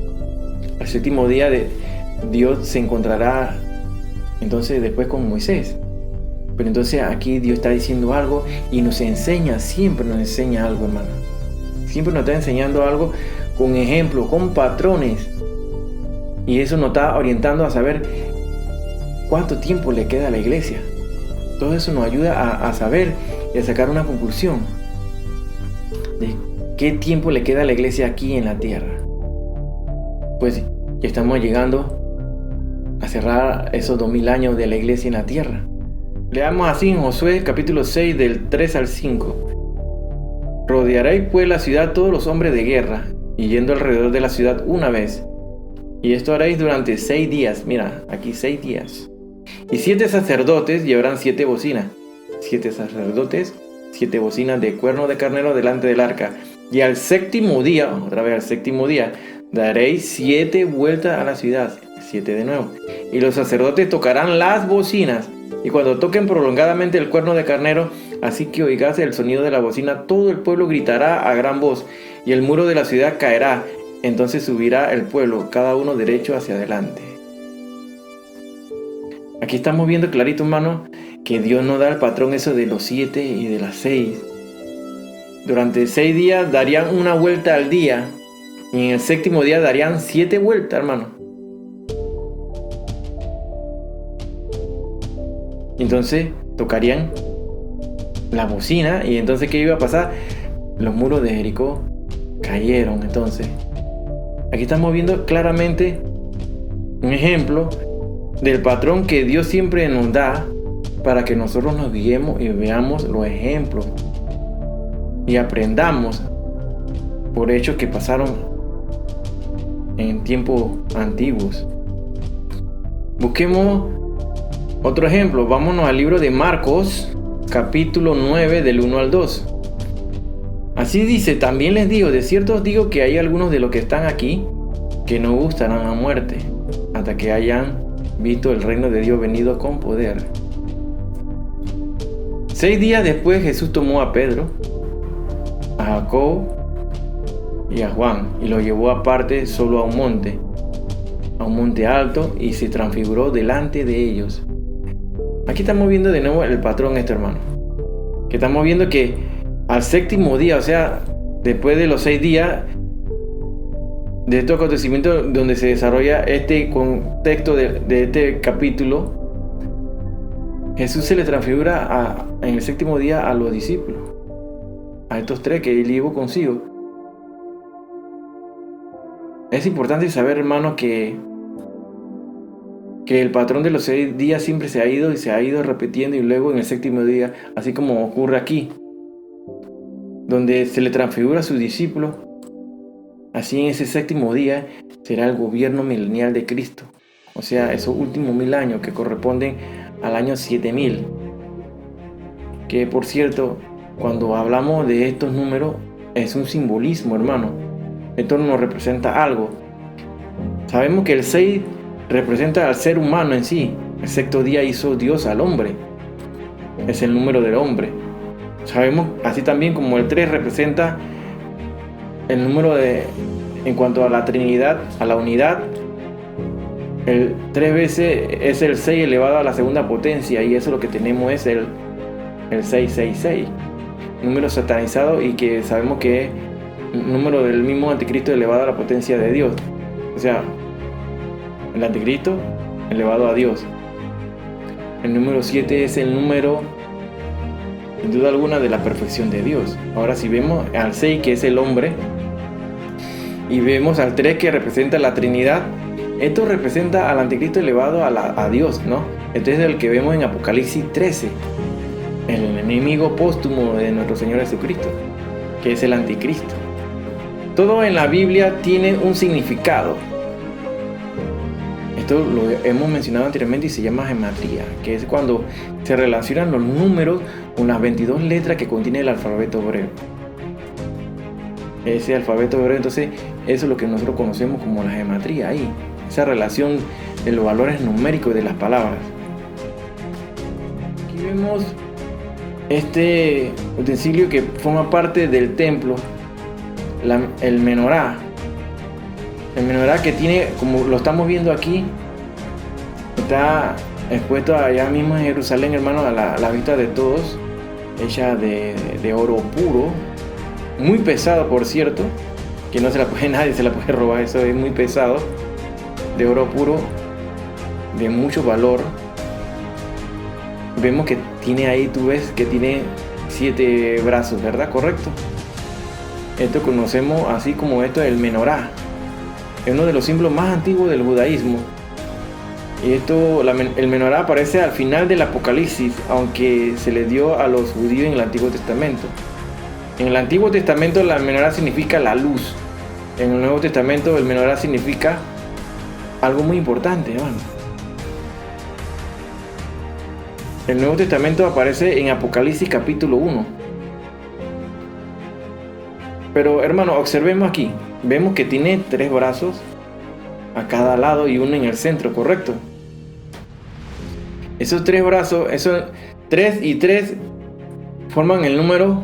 Al 7º día Dios se encontrará entonces después con Moisés. Pero entonces aquí Dios está diciendo algo y nos enseña, siempre nos enseña algo, hermano. Siempre nos está enseñando algo con ejemplos, con patrones. Y eso nos está orientando a saber cuánto tiempo le queda a la iglesia. Todo eso nos ayuda a saber y a sacar una conclusión de qué tiempo le queda a la iglesia aquí en la tierra. Pues ya estamos llegando a cerrar esos 2000 años de la iglesia en la tierra. Leamos así en Josué capítulo 6 del 3 al 5. Rodearéis pues la ciudad todos los hombres de guerra, y yendo alrededor de la ciudad una vez. Y esto haréis durante 6 días. Mira, aquí 6 días. Y 7 sacerdotes llevarán 7 bocinas. 7 sacerdotes, 7 bocinas de cuerno de carnero delante del arca. Y al 7º día, otra vez al 7º día, daréis 7 vueltas a la ciudad. 7 de nuevo. Y los sacerdotes tocarán las bocinas. Y cuando toquen prolongadamente el cuerno de carnero, así que oigas el sonido de la bocina, todo el pueblo gritará a gran voz, y el muro de la ciudad caerá. Entonces subirá el pueblo, cada uno derecho hacia adelante. Aquí estamos viendo clarito, hermano, que Dios nos da el patrón eso de los 7 y de las 6. Durante 6 días darían una vuelta al día, y en el 7º día darían 7 vueltas, hermano. Entonces tocarían la bocina, y entonces ¿qué iba a pasar? Los muros de Jericó cayeron. Entonces aquí estamos viendo claramente un ejemplo del patrón que Dios siempre nos da para que nosotros nos guiemos y veamos los ejemplos y aprendamos por hechos que pasaron en tiempos antiguos. Busquemos otro ejemplo. Vámonos al libro de Marcos, capítulo 9, del 1 al 2. Así dice: también les digo, de cierto os digo que hay algunos de los que están aquí que no gustarán la muerte hasta que hayan visto el reino de Dios venido con poder. 6 días después Jesús tomó a Pedro, a Jacobo y a Juan y los llevó aparte solo a un monte alto, y se transfiguró delante de ellos. Aquí estamos viendo de nuevo el patrón, hermano, que estamos viendo que al séptimo día, o sea, después de los 6 días de estos acontecimientos donde se desarrolla este contexto de este capítulo, Jesús se le transfigura en el séptimo día a los discípulos, a estos 3 que él llevó consigo. Es importante saber, hermano, que el patrón de los 6 días siempre se ha ido repitiendo, y luego en el séptimo día, así como ocurre aquí, donde se le transfigura a sus discípulos, así en ese séptimo día será el gobierno milenial de Cristo. O sea, esos últimos 1000 años que corresponden al año 7000. Que por cierto, cuando hablamos de estos números, es un simbolismo, hermano. Esto nos representa algo. Sabemos que el 6 representa al ser humano en sí. El sexto día hizo Dios al hombre. Es el número del hombre. Sabemos así también como el 3 representa el número en cuanto a la Trinidad, a la unidad. El 3 veces es el 6 elevado a la segunda potencia, y eso lo que tenemos es el 666, número satanizado, y que sabemos que es el número del mismo anticristo elevado a la potencia de Dios. O sea, el anticristo elevado a Dios. El número 7 es el número, sin duda alguna, de la perfección de Dios. Ahora, si vemos al 6, que es el hombre, y vemos al 3, que representa la Trinidad, esto representa al anticristo elevado a Dios, ¿no? Este es el que vemos en Apocalipsis 13, el enemigo póstumo de nuestro Señor Jesucristo, que es el anticristo. Todo en la Biblia tiene un significado. Esto lo hemos mencionado anteriormente y se llama gematría, que es cuando se relacionan los números con las 22 letras que contiene el alfabeto hebreo. Ese alfabeto hebreo, entonces, eso es lo que nosotros conocemos como la gematría ahí. Esa relación de los valores numéricos de las palabras. Aquí vemos este utensilio que forma parte del templo, el menorá. El menorá, que tiene, como lo estamos viendo aquí, está expuesto allá mismo en Jerusalén, hermano, a la vista de todos, hecha de oro puro, muy pesado, por cierto, que no se la puede, nadie se la puede robar. Eso es muy pesado, de oro puro, de mucho valor. Vemos que tiene ahí, tú ves que tiene 7 brazos, ¿verdad? Correcto. Esto conocemos así como esto, el menorá. Es uno de los símbolos más antiguos del judaísmo. Y el menorá aparece al final del Apocalipsis, aunque se le dio a los judíos en el Antiguo Testamento. En el Antiguo Testamento la menorá significa la luz. En el Nuevo Testamento el menorá significa algo muy importante, hermano. El Nuevo Testamento aparece en Apocalipsis capítulo 1. Pero, hermano, observemos aquí. Vemos que tiene 3 brazos a cada lado y uno en el centro, ¿correcto? Esos 3 brazos, esos 3 y 3 forman el número,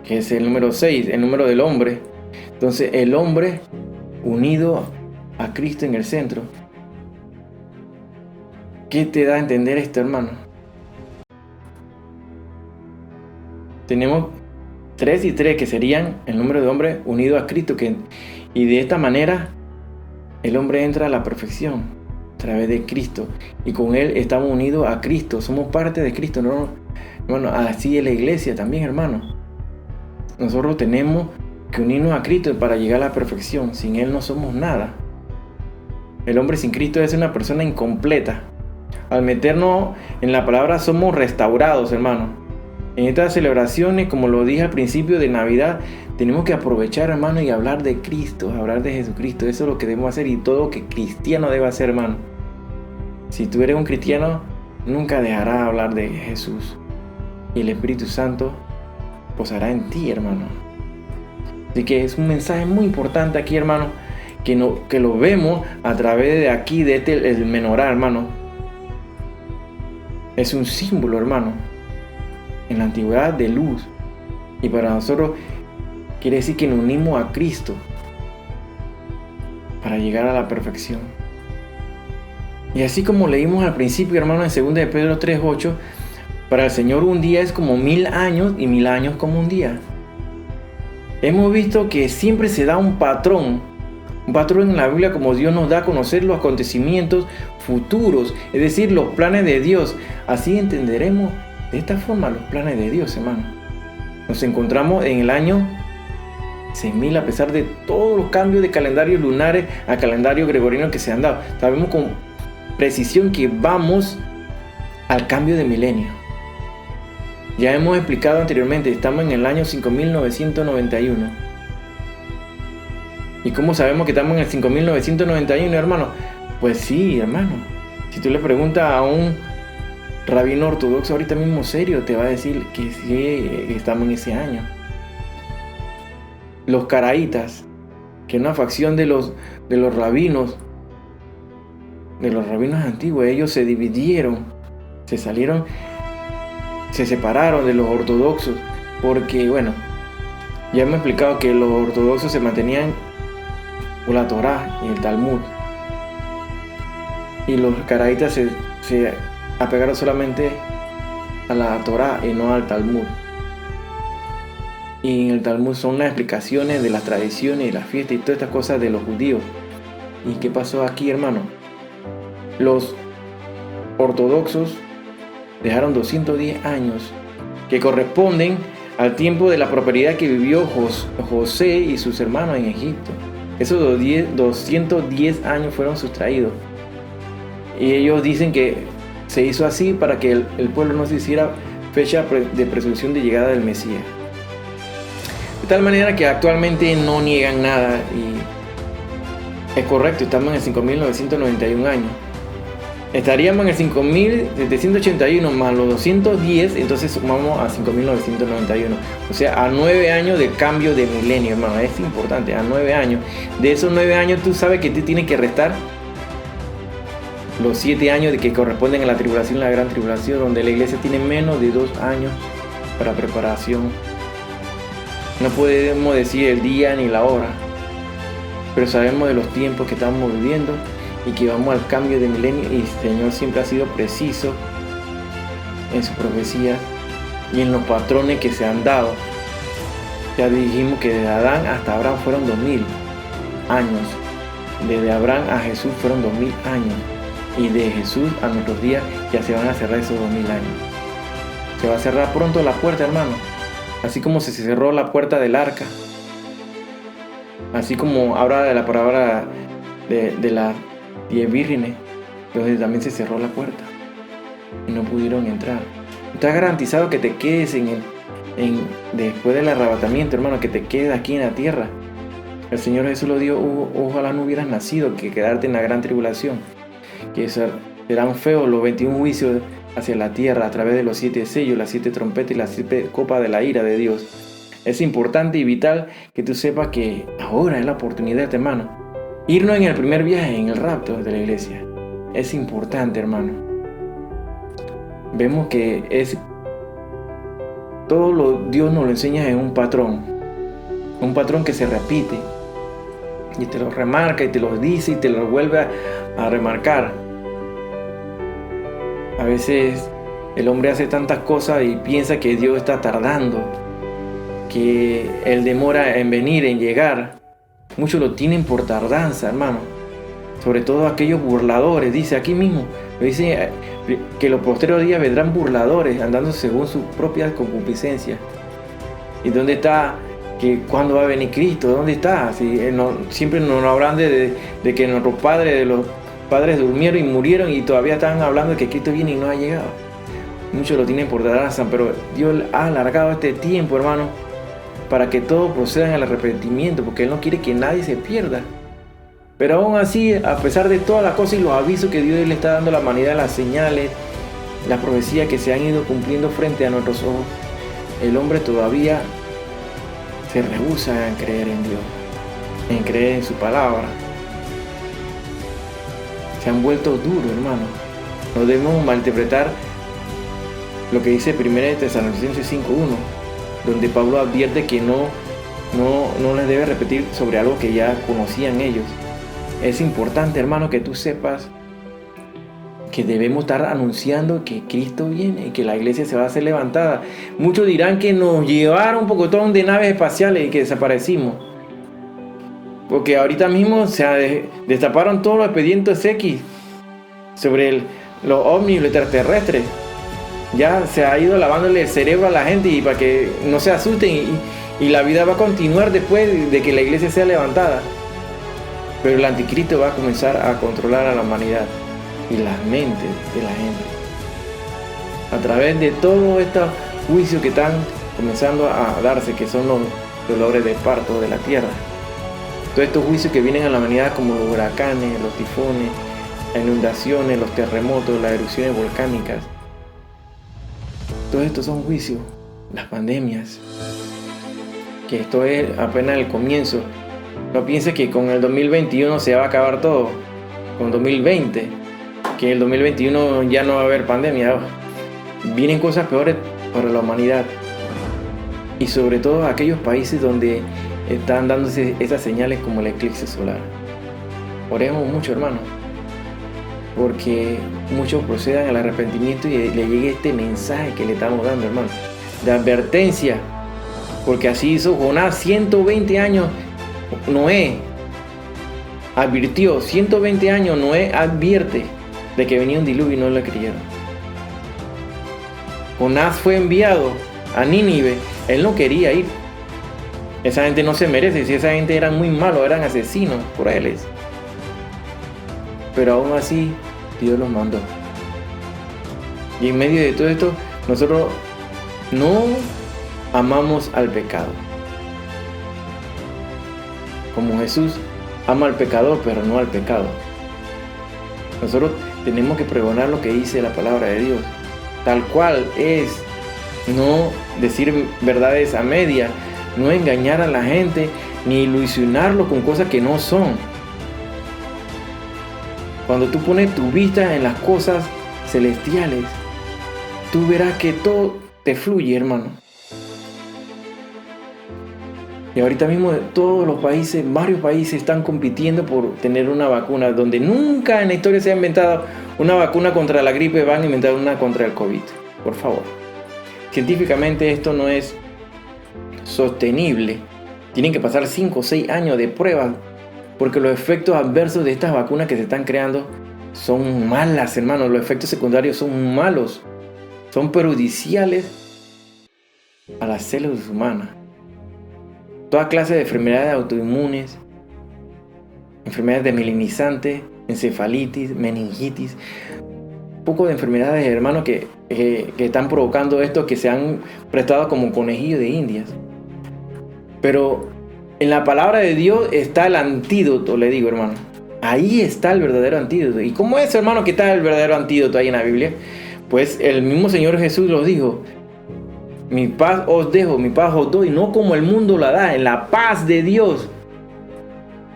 que es el número 6, el número del hombre. Entonces, el hombre unido a Cristo en el centro. ¿Qué te da a entender esto, hermano? Tenemos 3 y 3, que serían el número de hombre unido a Cristo, y de esta manera el hombre entra a la perfección a través de Cristo, y con él estamos unidos a Cristo, somos parte de Cristo, ¿no? Bueno, así es la iglesia también, hermano. Nosotros tenemos que unirnos a Cristo para llegar a la perfección. Sin él no somos nada. El hombre sin Cristo es una persona incompleta. Al meternos en la palabra somos restaurados, hermano. En estas celebraciones, como lo dije al principio de Navidad, tenemos que aprovechar, hermano, y hablar de Cristo, hablar de Jesucristo. Eso es lo que debemos hacer y todo lo que cristiano debe hacer, hermano. Si tú eres un cristiano, nunca dejarás hablar de Jesús. Y el Espíritu Santo posará en ti, hermano. Así que es un mensaje muy importante aquí, hermano, que lo vemos a través de aquí, de el menorá, hermano. Es un símbolo, hermano, en la antigüedad de luz. Y para nosotros quiere decir que nos unimos a Cristo para llegar a la perfección. Y así como leímos al principio, hermano, en 2 de Pedro 3:8, para el Señor un día es como 1000 años y 1000 años como un día. Hemos visto que siempre se da un patrón en la Biblia, como Dios nos da a conocer los acontecimientos futuros, es decir, los planes de Dios. Así entenderemos de esta forma los planes de Dios, hermano. Nos encontramos en el año 6000, a pesar de todos los cambios de calendarios lunares a calendario gregoriano que se han dado. Sabemos con precisión que vamos al cambio de milenio. Ya hemos explicado anteriormente, estamos en el año 5991. ¿Y cómo sabemos que estamos en el 5991, hermano? Pues sí, hermano. Si tú le preguntas a un rabino ortodoxo ahorita mismo serio, te va a decir que sí, estamos en ese año. Los caraítas, que es una facción de los rabinos antiguos, ellos se dividieron, se separaron de los ortodoxos, porque, bueno, ya hemos explicado que los ortodoxos se mantenían por la Torá y el Talmud, y los caraítas se apegaron solamente a la Torá y no al Talmud. Y en el Talmud son las explicaciones de las tradiciones y las fiestas y todas estas cosas de los judíos. ¿Y qué pasó aquí, hermano? Los ortodoxos dejaron 210 años que corresponden al tiempo de la prosperidad que vivió José y sus hermanos en Egipto. Esos 210 años fueron sustraídos. Y ellos dicen que se hizo así para que el pueblo no se hiciera fecha de presunción de llegada del Mesías. De tal manera que actualmente no niegan nada y es correcto, estamos en el 5991 años. Estaríamos en el 5781 más los 210, entonces sumamos a 5991. O sea, a 9 años de cambio de milenio, hermano. Es importante, a 9 años. De esos 9 años tú sabes que tú tienes que restar los 7 años de que corresponden a la tribulación, la gran tribulación, donde la iglesia tiene menos de 2 años para preparación. No podemos decir el día ni la hora, pero sabemos de los tiempos que estamos viviendo y que vamos al cambio de milenio, y el Señor siempre ha sido preciso en su profecía y en los patrones que se han dado. Ya dijimos que desde Adán hasta Abraham fueron 2000 años, desde Abraham a Jesús fueron 2000 años, y de Jesús a nuestros días ya se van a cerrar esos 2000 años. Se va a cerrar pronto la puerta, hermano, así como se cerró la puerta del arca, así como habla de la palabra de las 10 vírgenes, entonces también se cerró la puerta y no pudieron entrar. Está garantizado que te quedes después del arrebatamiento, hermano, que te quedes aquí en la tierra. El Señor Jesús lo dijo: ojalá no hubieras nacido que quedarte en la gran tribulación, que serán feos los 21 juicios hacia la tierra a través de los 7 sellos, las 7 trompetas y las 7 copas de la ira de Dios. Es importante y vital que tú sepas que ahora es la oportunidad, hermano. Irnos en el primer viaje, en el rapto de la iglesia. Es importante, hermano. Vemos que Dios nos lo enseña en un patrón que se repite y te lo remarca y te lo dice y te lo vuelve a remarcar. A veces el hombre hace tantas cosas y piensa que Dios está tardando, que Él demora en venir, en llegar. Muchos lo tienen por tardanza, hermano. Sobre todo aquellos burladores. Dice aquí mismo, dice que los posteriores días vendrán burladores, andando según sus propias concupiscencias. ¿Y dónde está? ¿Cuándo va a venir Cristo? ¿Dónde está? Siempre nos hablan de que nuestros padres durmieron y murieron, y todavía están hablando de que Cristo viene y no ha llegado. muchos lo tienen por traza, pero Dios ha alargado este tiempo, hermano, para que todos procedan al arrepentimiento, porque Él no quiere que nadie se pierda. Pero aún así, a pesar de todas las cosas y los avisos que Dios le está dando a la humanidad, las señales, las profecías que se han ido cumpliendo frente a nuestros ojos, el hombre todavía se rehúsa en creer en Dios, en creer en su palabra. Se han vuelto duros, hermano. No debemos malinterpretar lo que dice 1 Tesalonicenses 5:1, donde Pablo advierte que no les debe repetir sobre algo que ya conocían ellos. Es importante, hermano, que tú sepas que debemos estar anunciando que Cristo viene y que la iglesia se va a hacer levantada. Muchos dirán que nos llevaron un pocotón de naves espaciales y que desaparecimos. Porque ahorita mismo se destaparon todos los expedientes X sobre los ovnis y los extraterrestres. Ya se ha ido lavándole el cerebro a la gente y para que no se asusten y la vida va a continuar después de que la iglesia sea levantada. Pero el anticristo va a comenzar a controlar a la humanidad y las mentes de la gente a través de todos estos juicios que están comenzando a darse, que son los dolores de parto de la tierra. Todos estos juicios que vienen a la humanidad, como los huracanes, los tifones, las inundaciones, los terremotos, las erupciones volcánicas. Todos estos son juicios, las pandemias, que esto es apenas el comienzo. No pienses que con el 2021 se va a acabar todo, con 2020, que en el 2021 ya no va a haber pandemia. Vienen cosas peores para la humanidad y sobre todo aquellos países donde están dándose esas señales como el eclipse solar. Oremos mucho, hermano, porque muchos procedan al arrepentimiento y le llegue este mensaje que le estamos dando, hermano, de advertencia, porque así hizo Jonás. 120 años Noé advirtió, 120 años Noé advierte de que venía un diluvio y no le creyeron. Jonás fue enviado a Nínive, él no quería ir. Esa gente no se merece, si esa gente eran muy malos, eran asesinos, crueles. Pero aún así, Dios los mandó. Y en medio de todo esto, nosotros no amamos al pecado. Como Jesús ama al pecador, pero no al pecado. Nosotros tenemos que pregonar lo que dice la palabra de Dios, tal cual es. No decir verdades a media, no engañar a la gente, ni ilusionarlo con cosas que no son. Cuando tú pones tu vista en las cosas celestiales, tú verás que todo te fluye, hermano. Y ahorita mismo todos los países, varios países están compitiendo por tener una vacuna, donde nunca en la historia se ha inventado una vacuna contra la gripe, van a inventar una contra el COVID. Por favor. Científicamente esto no es sostenible. Tienen que pasar 5 o 6 años de pruebas, porque los efectos adversos de estas vacunas que se están creando son malas, hermano. Los efectos secundarios son malos, son perjudiciales a las células humanas. Toda clase de enfermedades autoinmunes, enfermedades desmielinizantes, encefalitis, meningitis, poco de enfermedades, hermano, que están provocando esto, que se han prestado como conejillos de indias. Pero en la palabra de Dios está el antídoto, le digo, hermano. Ahí está el verdadero antídoto. ¿Y cómo es, hermano, que está el verdadero antídoto ahí en la Biblia? Pues el mismo Señor Jesús lo dijo: mi paz os dejo, mi paz os doy, no como el mundo la da. En la paz de Dios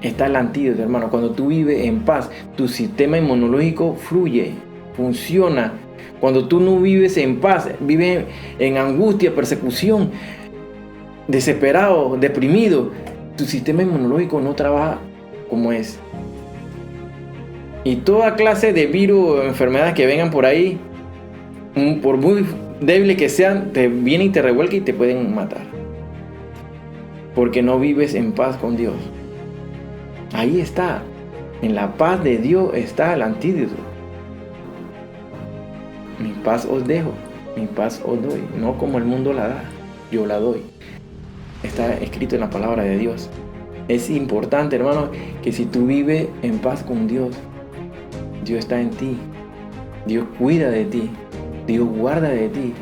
está el antídoto, hermano. Cuando tú vives en paz, tu sistema inmunológico fluye, funciona. Cuando tú no vives en paz, vives en angustia, persecución, desesperado, deprimido, tu sistema inmunológico no trabaja como es. Y toda clase de virus o enfermedades que vengan por ahí, por muy débiles que sean, te vienen y te revuelcan y te pueden matar, porque no vives en paz con Dios. Ahí está, en la paz de Dios está el antídoto. Mi paz os dejo, mi paz os doy, no como el mundo la da, yo la doy. Está escrito en la palabra de Dios. Es importante, hermano, que si tú vives en paz con Dios, Dios está en ti, Dios cuida de ti, Dios guarda de ti,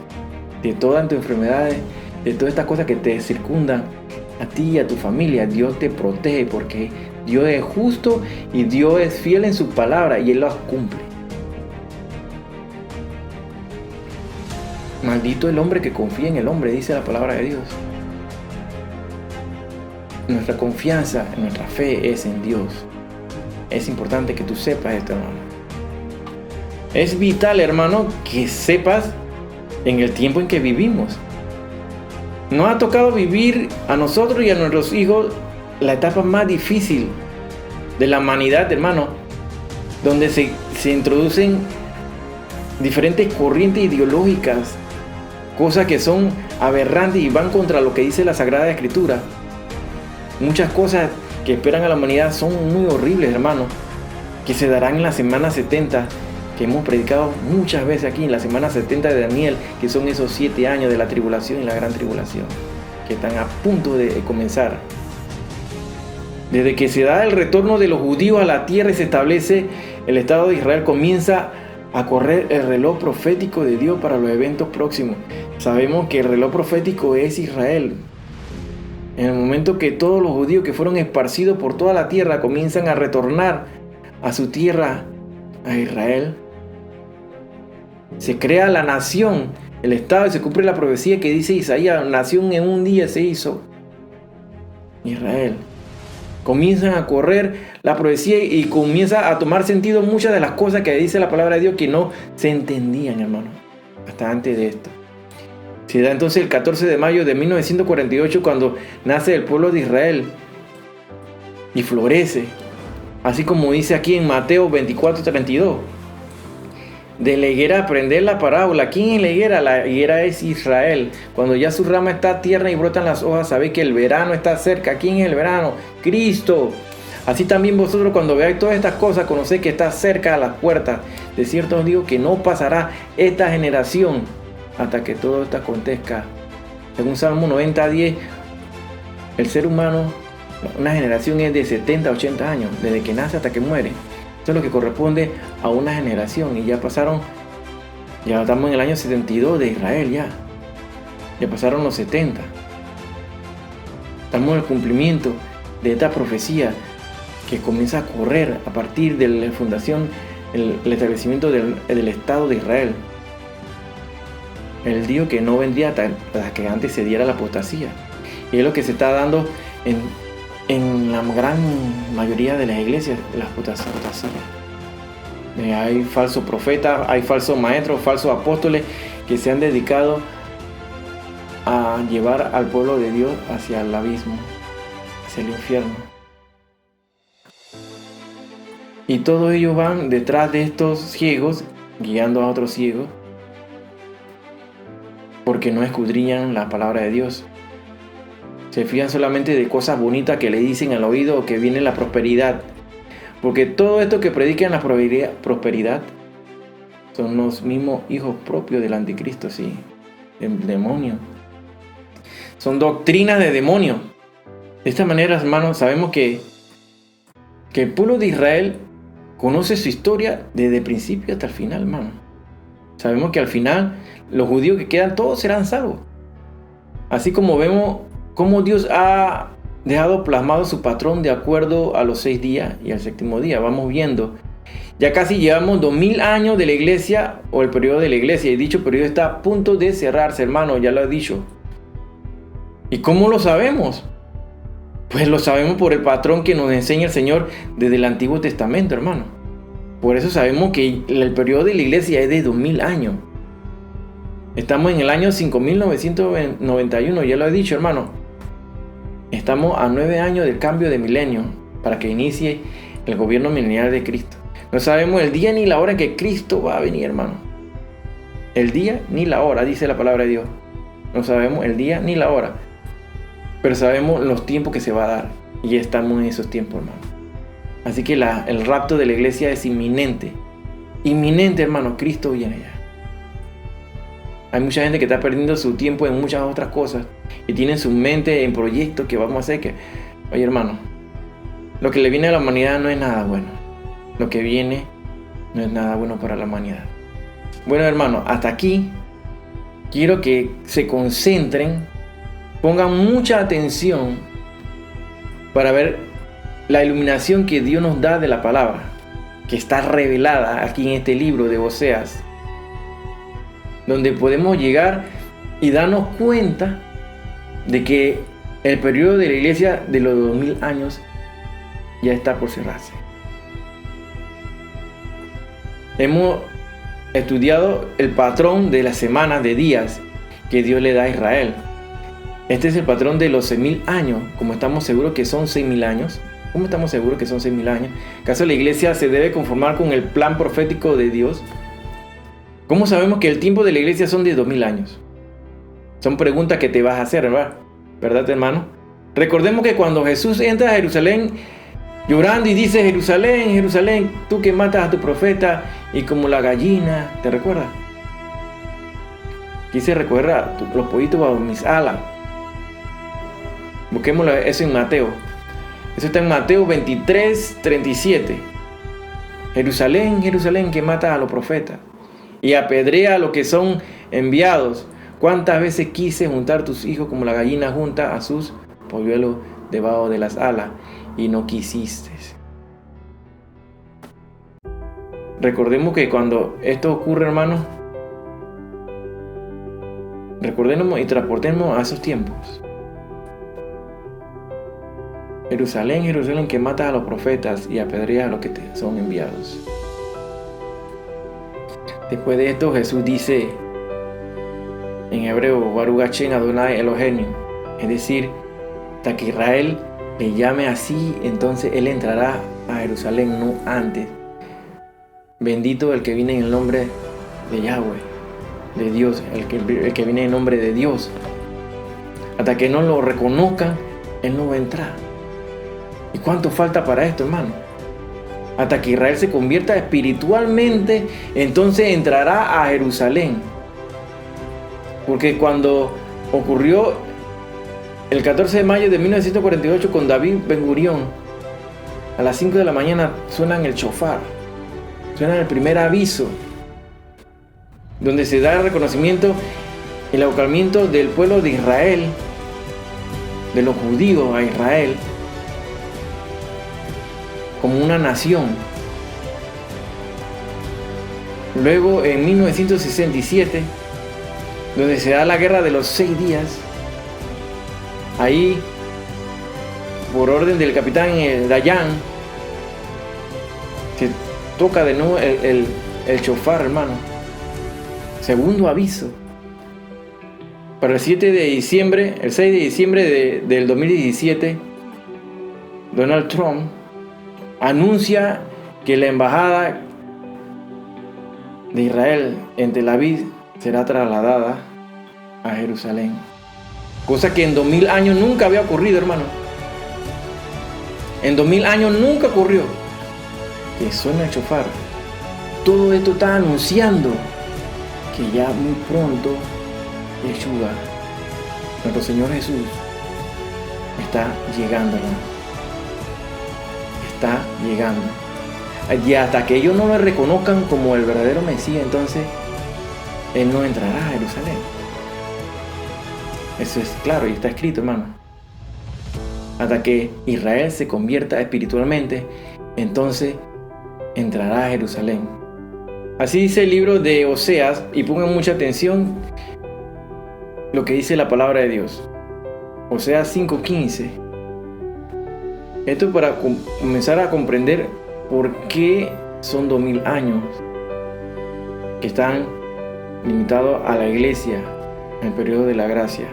de todas tus enfermedades, de todas estas cosas que te circundan, a ti y a tu familia. Dios te protege porque Dios es justo y Dios es fiel en su palabra y Él las cumple. Maldito el hombre que confía en el hombre, dice la palabra de Dios. Nuestra confianza, nuestra fe es en Dios. Es importante que tú sepas esto, hermano. Es vital, hermano, que sepas en el tiempo en que vivimos. Nos ha tocado vivir a nosotros y a nuestros hijos la etapa más difícil de la humanidad, hermano, donde se introducen diferentes corrientes ideológicas, cosas que son aberrantes y van contra lo que dice la Sagrada Escritura. Muchas cosas que esperan a la humanidad son muy horribles, hermano, que se darán en la semana 70, que hemos predicado muchas veces aquí, en la semana 70 de Daniel, que son esos 7 años de la tribulación y la gran tribulación, que están a punto de comenzar. Desde que se da el retorno de los judíos a la tierra y se establece el Estado de Israel, comienza a correr el reloj profético de Dios para los eventos próximos. Sabemos que el reloj profético es Israel. En el momento que todos los judíos que fueron esparcidos por toda la tierra comienzan a retornar a su tierra, a Israel, se crea la nación, el Estado, y se cumple la profecía que dice Isaías: nación en un día se hizo Israel. Comienzan a correr la profecía y comienza a tomar sentido muchas de las cosas que dice la palabra de Dios que no se entendían, hermano, hasta antes de esto. Se da entonces el 14 de mayo de 1948 cuando nace el pueblo de Israel y florece, así como dice aquí en Mateo 24:32. De la higuera aprender la parábola. ¿Quién es la higuera? La higuera es Israel. Cuando ya su rama está tierna y brotan las hojas, sabéis que el verano está cerca. ¿Quién es el verano? Cristo. Así también vosotros, cuando veáis todas estas cosas, conocéis que está cerca a las puertas. De cierto os digo que no pasará esta generación hasta que todo esto acontezca. Según Salmo 90:10, el ser humano, una generación es de 70 a 80 años, desde que nace hasta que muere. Eso es lo que corresponde a una generación. Y ya pasaron, ya estamos en el año 72 de Israel, ya pasaron los 70. Estamos en el cumplimiento de esta profecía que comienza a correr a partir de la fundación, el establecimiento del Estado de Israel. Él dijo que no vendría hasta que antes se diera la apostasía. Y es lo que se está dando en la gran mayoría de las iglesias, la apostasía. Hay falsos profetas, hay falsos maestros, falsos apóstoles que se han dedicado a llevar al pueblo de Dios hacia el abismo, hacia el infierno. Y todos ellos van detrás de estos ciegos, guiando a otros ciegos, porque no escudriñan la palabra de Dios. Se fían solamente de cosas bonitas que le dicen al oído, que viene la prosperidad. Porque todo esto que predican la prosperidad son los mismos hijos propios del anticristo, sí, del demonio. Son doctrinas de demonio. De esta manera, hermanos, sabemos que el pueblo de Israel conoce su historia desde el principio hasta el final, hermano. Sabemos que al final los judíos que quedan todos serán salvos. Así como vemos cómo Dios ha dejado plasmado su patrón de acuerdo a los 6 días y al 7º día. Vamos viendo. Ya casi llevamos 2000 años de la iglesia, o el periodo de la iglesia, y dicho periodo está a punto de cerrarse, hermano, ya lo he dicho. ¿Y cómo lo sabemos? Pues lo sabemos por el patrón que nos enseña el Señor desde el Antiguo Testamento, hermano. Por eso sabemos que el periodo de la iglesia es de 2000 años. Estamos en el año 5991, ya lo he dicho, hermano. Estamos a 9 años del cambio de milenio para que inicie el gobierno milenial de Cristo. No sabemos el día ni la hora en que Cristo va a venir, hermano. El día ni la hora, dice la palabra de Dios. No sabemos el día ni la hora, pero sabemos los tiempos que se va a dar. Y ya estamos en esos tiempos, hermano. Así que el rapto de la iglesia es inminente. Inminente, hermano. Cristo viene ya. Hay mucha gente que está perdiendo su tiempo en muchas otras cosas y tienen su mente en proyectos que vamos a hacer que... Oye, hermano, lo que le viene a la humanidad no es nada bueno. Lo que viene no es nada bueno para la humanidad. Bueno, hermanos, hasta aquí quiero que se concentren, pongan mucha atención para ver la iluminación que Dios nos da de la palabra, que está revelada aquí en este libro de Oseas, donde podemos llegar y darnos cuenta de que el periodo de la iglesia de los 2000 años ya está por cerrarse. Hemos estudiado el patrón de las semanas, de días que Dios le da a Israel. Este es el patrón de los 6000 años. Como estamos seguros que son 6000 años, ¿cómo estamos seguros que son 6000 años? ¿Acaso la iglesia se debe conformar con el plan profético de Dios? ¿Cómo sabemos que el tiempo de la iglesia son de 2000 años? Son preguntas que te vas a hacer, ¿verdad? ¿Verdad, hermano? Recordemos que cuando Jesús entra a Jerusalén llorando y dice: Jerusalén, Jerusalén, tú que matas a tu profeta y como la gallina, ¿te recuerdas? Quise recuerda los pollitos bajo mis alas. Busquémoslo eso en Mateo. Eso está en Mateo 23, 37. Jerusalén, Jerusalén, que matas a los profetas y apedrea a los que son enviados. ¿Cuántas veces quise juntar tus hijos como la gallina junta a sus polluelos debajo de las alas y no quisiste? Recordemos que cuando esto ocurre, hermanos, recordemos y transportemos a esos tiempos. Jerusalén, Jerusalén, que matas a los profetas y apedreas a los que te son enviados. Después de esto, Jesús dice en hebreo: Baruch Hashem Adonai Eloheinu, es decir, hasta que Israel le llame así, entonces él entrará a Jerusalén, no antes. Bendito el que viene en el nombre de Yahweh, de Dios, el que viene en nombre de Dios. Hasta que no lo reconozcan, él no va a entrar. ¿Y cuánto falta para esto, hermano? Hasta que Israel se convierta espiritualmente, entonces entrará a Jerusalén. Porque cuando ocurrió el 14 de mayo de 1948 con David Ben Gurión, a las 5 de la mañana suenan el shofar, suenan el primer aviso, donde se da el reconocimiento, el abocamiento del pueblo de Israel, de los judíos a Israel, como una nación. Luego en 1967, donde se da la guerra de los 6 días, ahí, por orden del capitán Dayan, se toca de nuevo el shofar, hermano. Segundo aviso. Para el 6 de diciembre del 2017, Donald Trump anuncia que la embajada de Israel en Tel Aviv será trasladada a Jerusalén. Cosa que en 2000 años nunca había ocurrido, hermano. En 2000 años nunca ocurrió. Que suena el shofar. Todo esto está anunciando que ya muy pronto Yeshua, nuestro Señor Jesús, está llegando, hermano. Está llegando. Y hasta que ellos no lo reconozcan como el verdadero Mesías, entonces Él no entrará a Jerusalén. Eso es claro y está escrito, hermano. Hasta que Israel se convierta espiritualmente, entonces entrará a Jerusalén. Así dice el libro de Oseas, y pongan mucha atención lo que dice la palabra de Dios. Oseas 5:15. Esto para comenzar a comprender por qué son 2000 años que están limitados a la iglesia en el periodo de la gracia.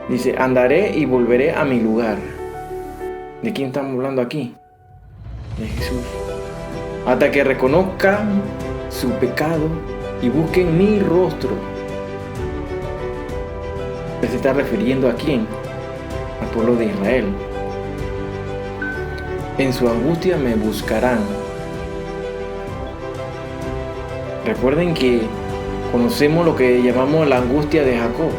Dice: andaré y volveré a mi lugar. ¿De quién estamos hablando aquí? De Jesús. Hasta que reconozcan su pecado y busquen mi rostro. ¿Se está refiriendo a quién? Al pueblo de Israel. En su angustia me buscarán. Recuerden que conocemos lo que llamamos la angustia de Jacob.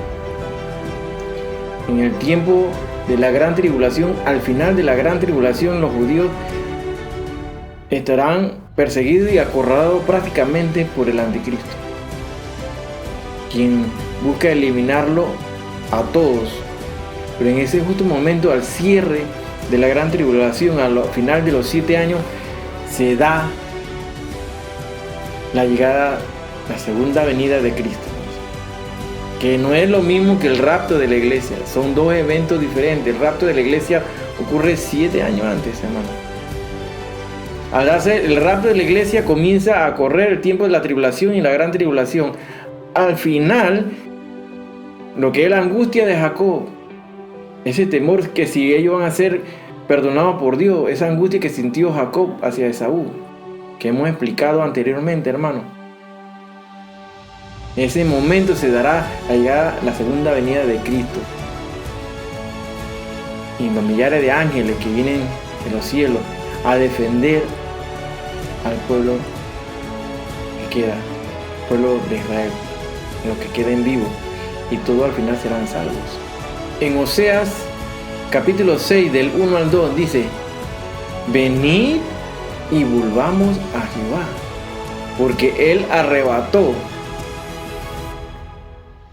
En el tiempo de la gran tribulación, al final de la gran tribulación, los judíos estarán perseguido y acorralado prácticamente por el anticristo, quien busca eliminarlo a todos. Pero en ese justo momento, al cierre de la gran tribulación, al final de los 7 años, se da la llegada, la segunda venida de Cristo, que no es lo mismo que el rapto de la iglesia. Son dos eventos diferentes. El rapto de la iglesia ocurre 7 años antes, hermano. Al darse el rapto de la iglesia, comienza a correr el tiempo de la tribulación y la gran tribulación. Al final, lo que es la angustia de Jacob, ese temor que si ellos van a ser perdonados por Dios, esa angustia que sintió Jacob hacia Esaú, que hemos explicado anteriormente, hermano. En ese momento se dará la segunda venida de Cristo. Y los millares de ángeles que vienen de los cielos a defender al pueblo que queda, pueblo de Israel, los que queden vivos, y todos al final serán salvos. En Oseas capítulo 6 del 1 al 2 dice: venid y volvamos a Jehová, porque Él arrebató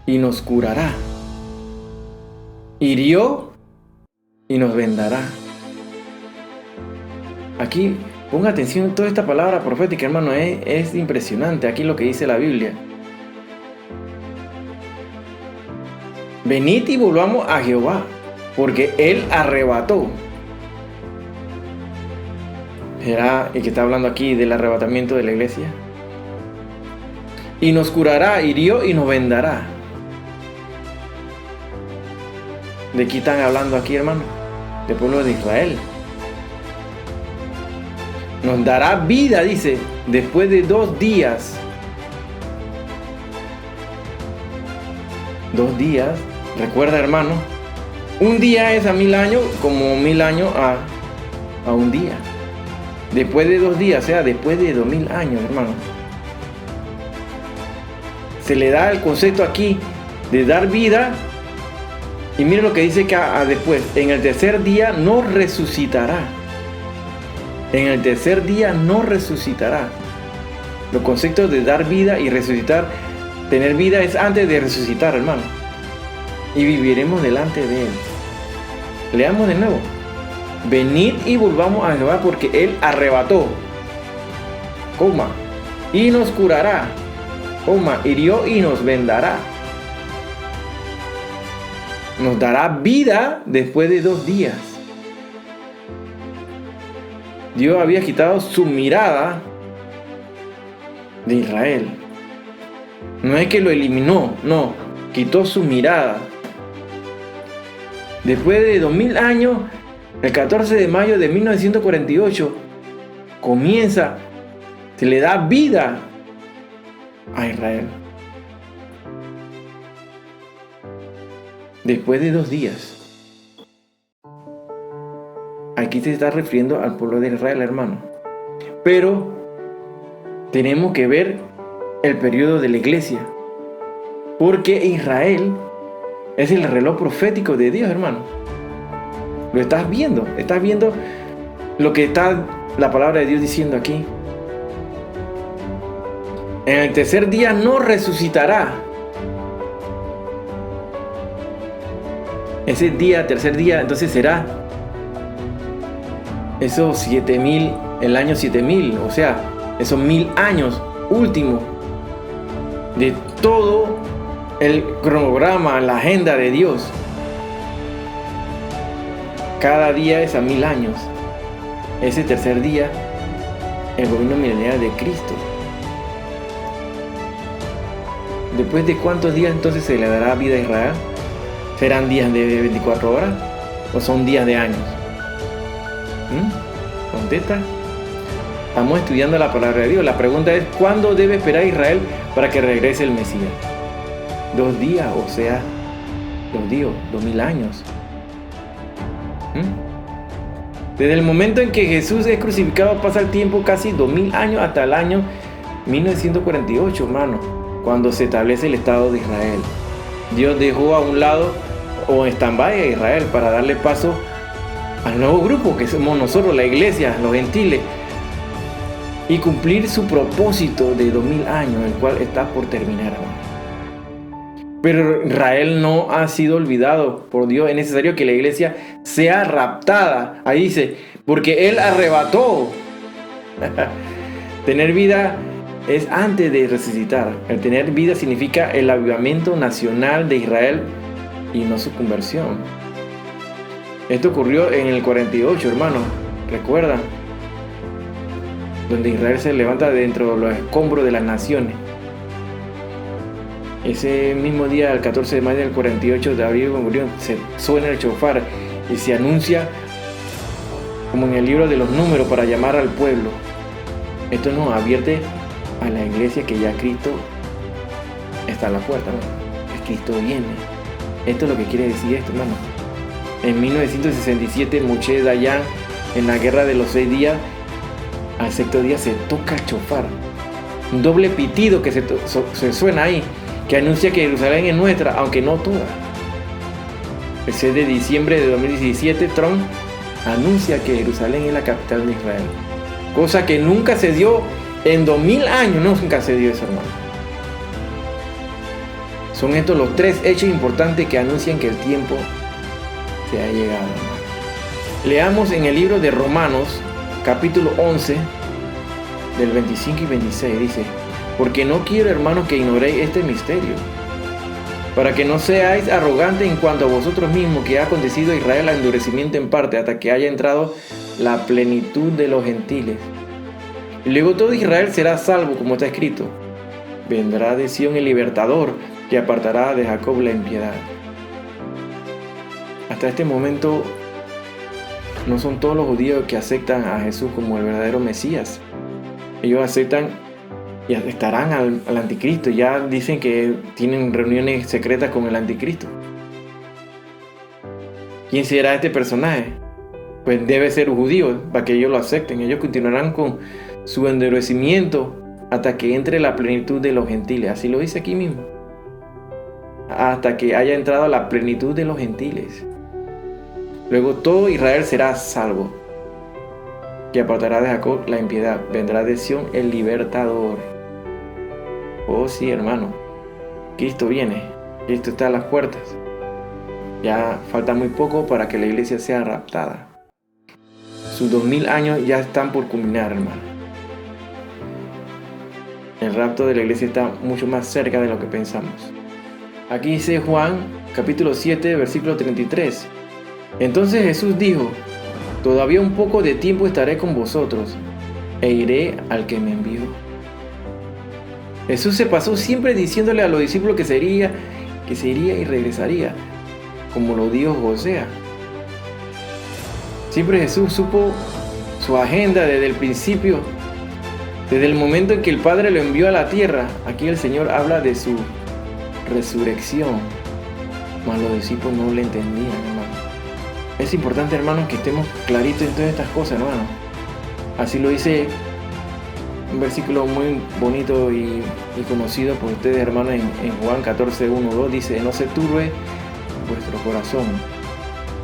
y nos curará, hirió y nos vendará. Aquí ponga atención, toda esta palabra profética, hermano, es impresionante. Aquí lo que dice la Biblia: venid y volvamos a Jehová, porque Él arrebató. ¿Será el que está hablando aquí del arrebatamiento de la iglesia? Y nos curará, hirió y nos vendará. ¿De qué están hablando aquí, hermano? Del pueblo de Israel. Nos dará vida, dice, después de 2 días. 2 días. Recuerda, hermano, un día es a 1000 años, como 1000 años a un día. Después de 2 días, o sea, después de 2000 años, hermano. Se le da el concepto aquí de dar vida. Y mire lo que dice que después: en el tercer día no resucitará. En el tercer día no resucitará. Los conceptos de dar vida y resucitar, tener vida es antes de resucitar, hermano. Y viviremos delante de Él. Leamos de nuevo: venid y volvamos a Jehová, porque Él arrebató, y nos curará, hirió y nos vendará. Nos dará vida después de 2 días. Dios había quitado su mirada de Israel. No es que lo eliminó, no, quitó su mirada. Después de 2000 años, el 14 de mayo de 1948, se le da vida a Israel. Después de 2 días. Aquí se está refiriendo al pueblo de Israel, hermano. Pero tenemos que ver el periodo de la iglesia, porque Israel es el reloj profético de Dios, hermano. Lo estás viendo lo que está la palabra de Dios diciendo aquí. En el tercer día no resucitará. Ese día, tercer día, entonces será esos 7000, el año 7000, o sea, esos 1000 años últimos de todo el cronograma, la agenda de Dios. Cada día es a 1000 años. Ese tercer día, el gobierno milenial de Cristo. ¿Después de cuántos días entonces se le dará vida a Israel? ¿Serán días de 24 horas o son días de años? Contesta. Estamos estudiando la palabra de Dios. La pregunta es: ¿cuándo debe esperar Israel para que regrese el Mesías? 2 días, o sea, 2000 años. Desde el momento en que Jesús es crucificado pasa el tiempo, casi 2000 años, hasta el año 1948, hermano, cuando se establece el Estado de Israel. Dios dejó a un lado o en stand-by a Israel para darle paso al nuevo grupo que somos nosotros, la iglesia, los gentiles, y cumplir su propósito de 2000 años, el cual está por terminar, hermano. Pero Israel no ha sido olvidado por Dios. Es necesario que la iglesia sea raptada. Ahí dice, porque Él arrebató. Tener vida es antes de resucitar. El tener vida significa el avivamiento nacional de Israel y no su conversión. Esto ocurrió en el 48, hermano. ¿Recuerdan? Donde Israel se levanta dentro de los escombros de las naciones. Ese mismo día, el 14 de mayo del 48 de abril, se suena el shofar y se anuncia como en el libro de los números para llamar al pueblo. Esto nos advierte a la iglesia que ya Cristo está a la puerta, ¿no? Cristo viene. Esto es lo que quiere decir esto, hermano. En 1967, Moshe Dayan, en la guerra de los 6 días, al sexto día se toca el shofar. Un doble pitido que se suena ahí, que anuncia que Jerusalén es nuestra, aunque no toda. El 6 de diciembre de 2017, Trump anuncia que Jerusalén es la capital de Israel. Cosa que nunca se dio en 2000 años, nunca se dio eso, hermano. Son estos los 3 hechos importantes que anuncian que el tiempo se ha llegado, hermano. Leamos en el libro de Romanos, capítulo 11, del 25 y 26, dice: porque no quiero, hermanos, que ignoréis este misterio, para que no seáis arrogantes en cuanto a vosotros mismos, que ha acontecido a Israel el endurecimiento en parte, hasta que haya entrado la plenitud de los gentiles. Y luego todo Israel será salvo, como está escrito: vendrá de Sión el libertador, que apartará de Jacob la impiedad. Hasta este momento no son todos los judíos que aceptan a Jesús como el verdadero Mesías. Ellos aceptan y estarán al anticristo. Ya dicen que tienen reuniones secretas con el anticristo. ¿Quién será este personaje? Pues debe ser un judío para que ellos lo acepten. Ellos continuarán con su endurecimiento hasta que entre la plenitud de los gentiles. Así lo dice aquí mismo. Hasta que haya entrado la plenitud de los gentiles. Luego todo Israel será salvo, que apartará de Jacob la impiedad. Vendrá de Sión el libertador. Oh sí, hermano, Cristo viene. Cristo está a las puertas. Ya falta muy poco para que la iglesia sea raptada. Sus 2000 años ya están por culminar, hermano. El rapto de la iglesia está mucho más cerca de lo que pensamos. Aquí dice Juan, capítulo 7, versículo 33. Entonces Jesús dijo: todavía un poco de tiempo estaré con vosotros, e iré al que me envió. Jesús se pasó siempre diciéndole a los discípulos que se iría y regresaría, como lo dijo Osea. Siempre Jesús supo su agenda desde el principio, desde el momento en que el Padre lo envió a la tierra. Aquí el Señor habla de su resurrección, mas los discípulos no le entendían, hermano. Es importante, hermano, que estemos claritos en todas estas cosas, hermano. Así lo dice un versículo muy bonito y conocido por ustedes, hermanos, en Juan 14, 1, 2. Dice: no se turbe vuestro corazón.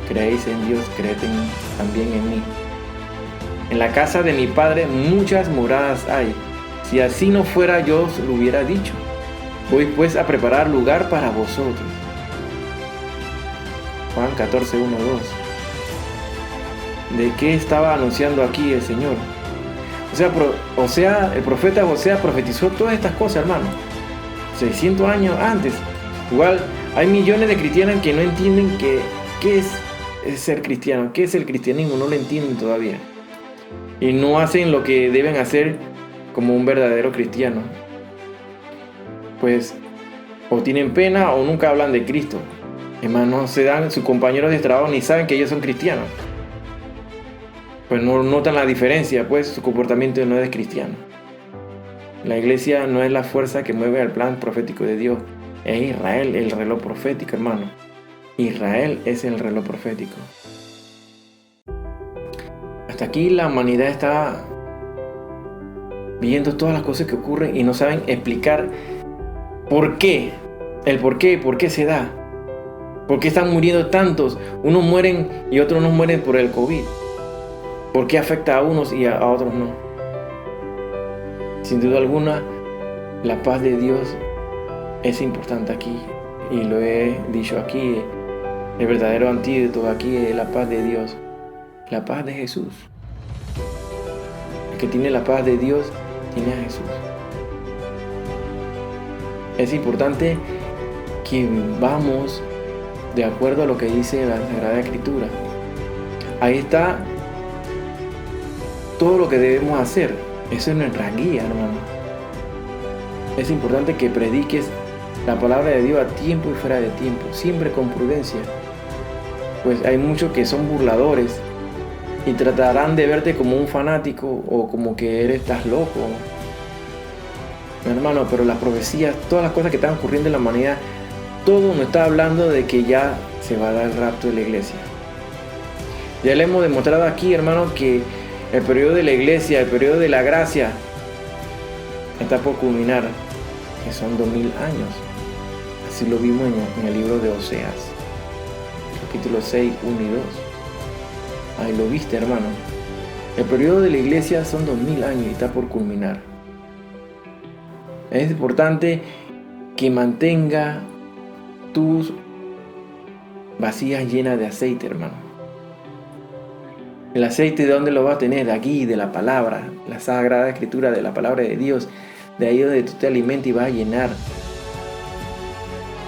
Creéis en Dios, creed también en mí. En la casa de mi Padre muchas moradas hay. Si así no fuera, yo os lo hubiera dicho. Voy pues a preparar lugar para vosotros. Juan 14, 1, 2. ¿De qué estaba anunciando aquí el Señor? O sea, el profeta Osea profetizó todas estas cosas, hermano, 600 años antes. Igual hay millones de cristianos que no entienden qué es ser cristiano, qué es el cristianismo, no lo entienden todavía. Y no hacen lo que deben hacer como un verdadero cristiano. Pues o tienen pena o nunca hablan de Cristo. Hermano, no se dan, sus compañeros de trabajo ni saben que ellos son cristianos. Pues no notan la diferencia, pues su comportamiento no es cristiano. La iglesia no es la fuerza que mueve al plan profético de Dios. Es Israel el reloj profético, hermano. Israel es el reloj profético. Hasta aquí la humanidad está viendo todas las cosas que ocurren y no saben explicar por qué. El por qué se da. ¿Por qué están muriendo tantos? Unos mueren y otros no mueren por el COVID. ¿Por qué afecta a unos y a otros no? Sin duda alguna, la paz de Dios es importante aquí, y lo he dicho aquí, el verdadero antídoto aquí es la paz de Dios, la paz de Jesús. El que tiene la paz de Dios tiene a Jesús. Es importante que vivamos de acuerdo a lo que dice la Sagrada Escritura. Ahí está todo lo que debemos hacer. Eso es nuestra guía, hermano. Es importante que prediques la palabra de Dios a tiempo y fuera de tiempo, siempre con prudencia. Pues hay muchos que son burladores y tratarán de verte como un fanático o como que estás loco. Hermano, pero las profecías, todas las cosas que están ocurriendo en la humanidad, todo nos está hablando de que ya se va a dar el rapto de la iglesia. Ya le hemos demostrado aquí, hermano, que el periodo de la iglesia, el periodo de la gracia, está por culminar, que son 2000 años. Así lo vimos en el libro de Oseas, capítulo 6, 1 y 2. Ahí lo viste, hermano. El periodo de la iglesia son 2000 años y está por culminar. Es importante que mantenga tus vasijas llenas de aceite, hermano. El aceite, ¿de dónde lo vas a tener? De aquí, de la palabra, la Sagrada Escritura, de la palabra de Dios. De ahí donde tú te alimentas y vas a llenar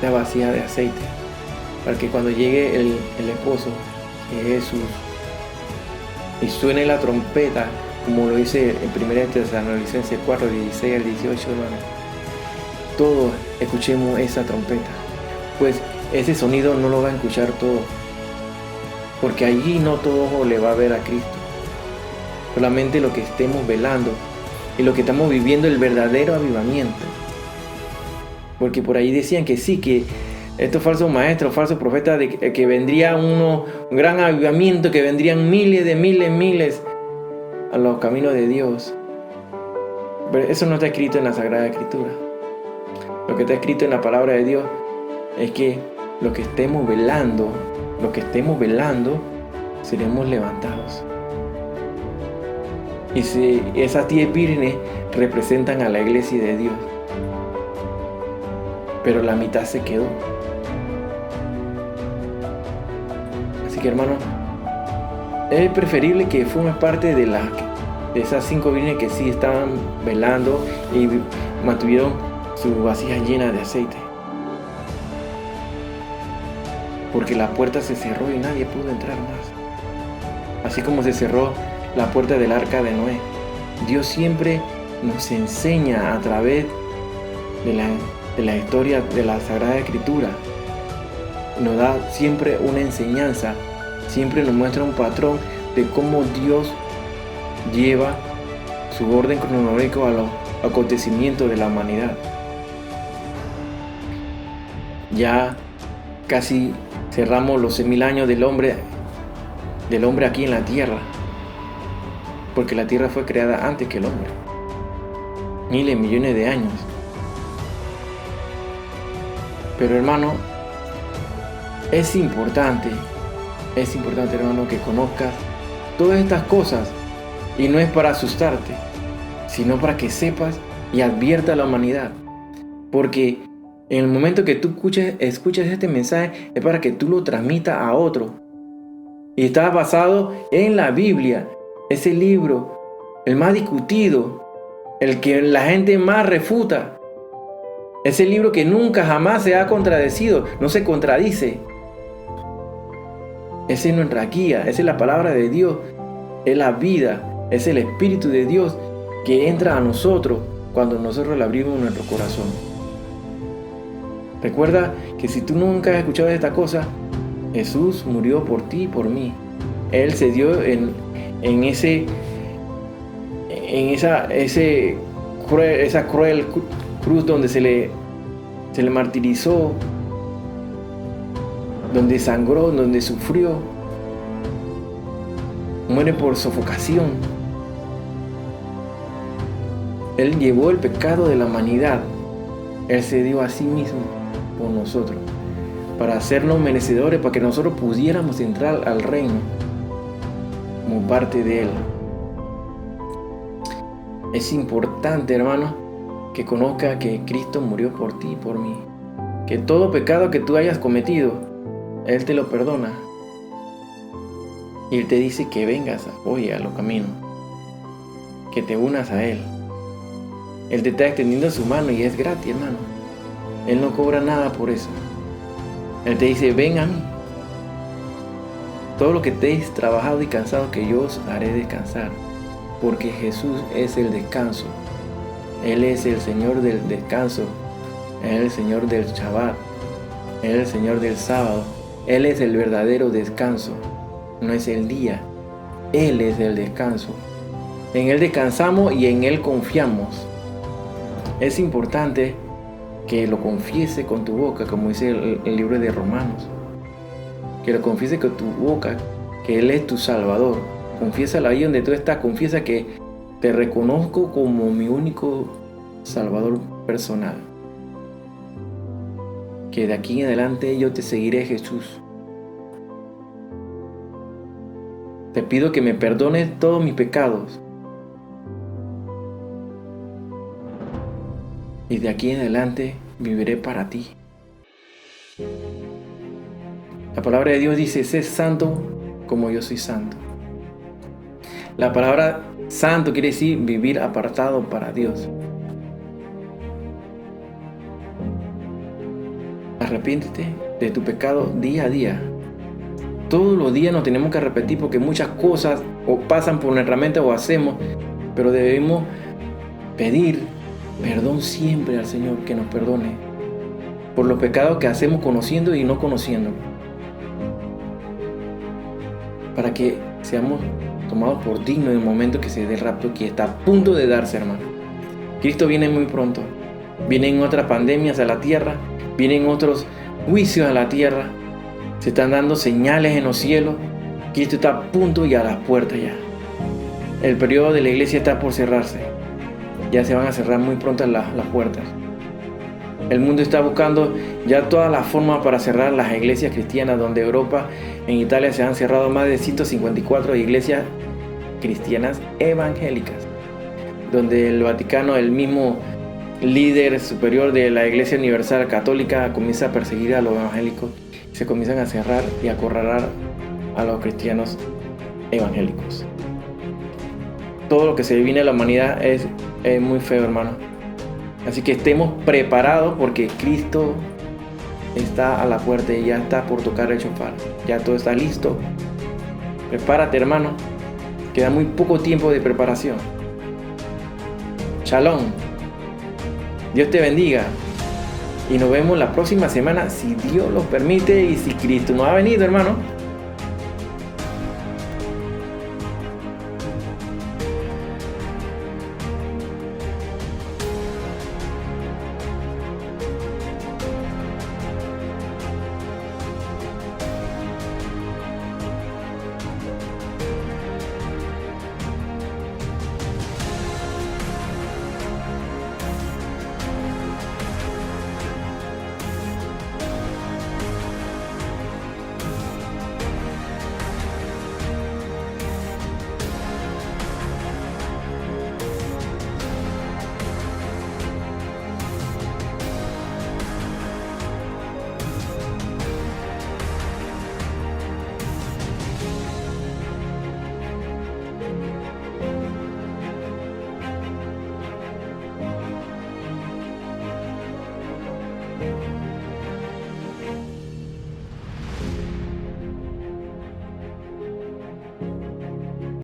la vasija de aceite. Para que cuando llegue el esposo, que es Jesús, y suene la trompeta, como lo dice en 1 Tesalonicenses 4, 16 al 18, hermano. Todos escuchemos esa trompeta. Pues ese sonido no lo va a escuchar todo. Porque allí no todo ojo le va a ver a Cristo. Solamente lo que estemos velando y lo que estamos viviendo el verdadero avivamiento. Porque por ahí decían que sí, que estos falsos maestros, falsos profetas, que vendría un gran avivamiento, que vendrían miles a los caminos de Dios. Pero eso no está escrito en la Sagrada Escritura. Lo que está escrito en la palabra de Dios es que lo que estemos velando, seremos levantados. Y si esas 10 vírgenes representan a la iglesia de Dios, pero la mitad se quedó. Así que, hermano, es preferible que formes parte de esas 5 vírgenes que sí estaban velando y mantuvieron sus vasijas llenas de aceite. Porque la puerta se cerró y nadie pudo entrar más. Así como se cerró la puerta del arca de Noé. Dios siempre nos enseña a través de la historia de la Sagrada Escritura. Nos da siempre una enseñanza. Siempre nos muestra un patrón de cómo Dios lleva su orden cronológico a los acontecimientos de la humanidad. Ya casi cerramos los 6.000 años del hombre aquí en la tierra, porque la tierra fue creada antes que el hombre, miles, millones de años. Pero, hermano, es importante, hermano, que conozcas todas estas cosas, y no es para asustarte, sino para que sepas y advierta a la humanidad, porque en el momento que tú escuchas este mensaje es para que tú lo transmitas a otro. Y está basado en la Biblia, ese libro, el más discutido, el que la gente más refuta. Ese libro que nunca jamás se ha contradecido, no se contradice. Esa es nuestra guía, esa es la palabra de Dios, es la vida, es el Espíritu de Dios que entra a nosotros cuando nosotros le abrimos nuestro corazón. Recuerda que si tú nunca has escuchado esta cosa, Jesús murió por ti y por mí. Él se dio en esa cruel cruz donde se le martirizó, donde sangró, donde sufrió. Muere por sofocación. Él llevó el pecado de la humanidad. Él se dio a sí mismo por nosotros, para hacernos merecedores, para que nosotros pudiéramos entrar al reino como parte de Él. Es importante, hermano, que conozca que Cristo murió por ti y por mí. Que todo pecado que tú hayas cometido, Él te lo perdona. Y Él te dice que vengas hoy a los caminos, que te unas a Él. Él te está extendiendo su mano y es gratis, hermano. Él no cobra nada por eso. Él te dice, ven a mí. Todo lo que estéis trabajado y cansado, que yo os haré descansar. Porque Jesús es el descanso. Él es el Señor del descanso. Él es el Señor del Shabbat. Él es el Señor del sábado. Él es el verdadero descanso. No es el día. Él es el descanso. En Él descansamos y en Él confiamos. Es importante que lo confiese con tu boca, como dice el libro de Romanos. Que lo confiese con tu boca, que Él es tu Salvador. Confiésalo ahí donde tú estás. Confiesa que te reconozco como mi único Salvador personal. Que de aquí en adelante yo te seguiré, Jesús. Te pido que me perdones todos mis pecados. Y de aquí en adelante viviré para ti. La palabra de Dios dice, sé santo como yo soy santo. La palabra santo quiere decir vivir apartado para Dios. Arrepiéntete de tu pecado día a día. Todos los días nos tenemos que arrepentir porque muchas cosas o pasan por nuestra mente o hacemos, pero debemos pedir perdón siempre al Señor, que nos perdone por los pecados que hacemos conociendo y no conociendo, para que seamos tomados por dignos en el momento que se dé el rapto, que está a punto de darse, hermano. Cristo viene muy pronto. Vienen otras pandemias a la tierra, vienen otros juicios a la tierra, se están dando señales en los cielos. Cristo está a punto y a las puertas ya. El periodo de la iglesia está por cerrarse. Ya se van a cerrar muy pronto las puertas. El mundo está buscando ya todas las formas para cerrar las iglesias cristianas, donde Europa, en Italia se han cerrado más de 154 iglesias cristianas evangélicas, donde el Vaticano, el mismo líder superior de la Iglesia Universal Católica, comienza a perseguir a los evangélicos y se comienzan a cerrar y a acorralar a los cristianos evangélicos. Todo lo que se viene a la humanidad es muy feo, hermano. Así que estemos preparados porque Cristo está a la puerta y ya está por tocar el shofar. Ya todo está listo. Prepárate, hermano. Queda muy poco tiempo de preparación. Shalom. Dios te bendiga. Y nos vemos la próxima semana, si Dios lo permite y si Cristo no ha venido, hermano.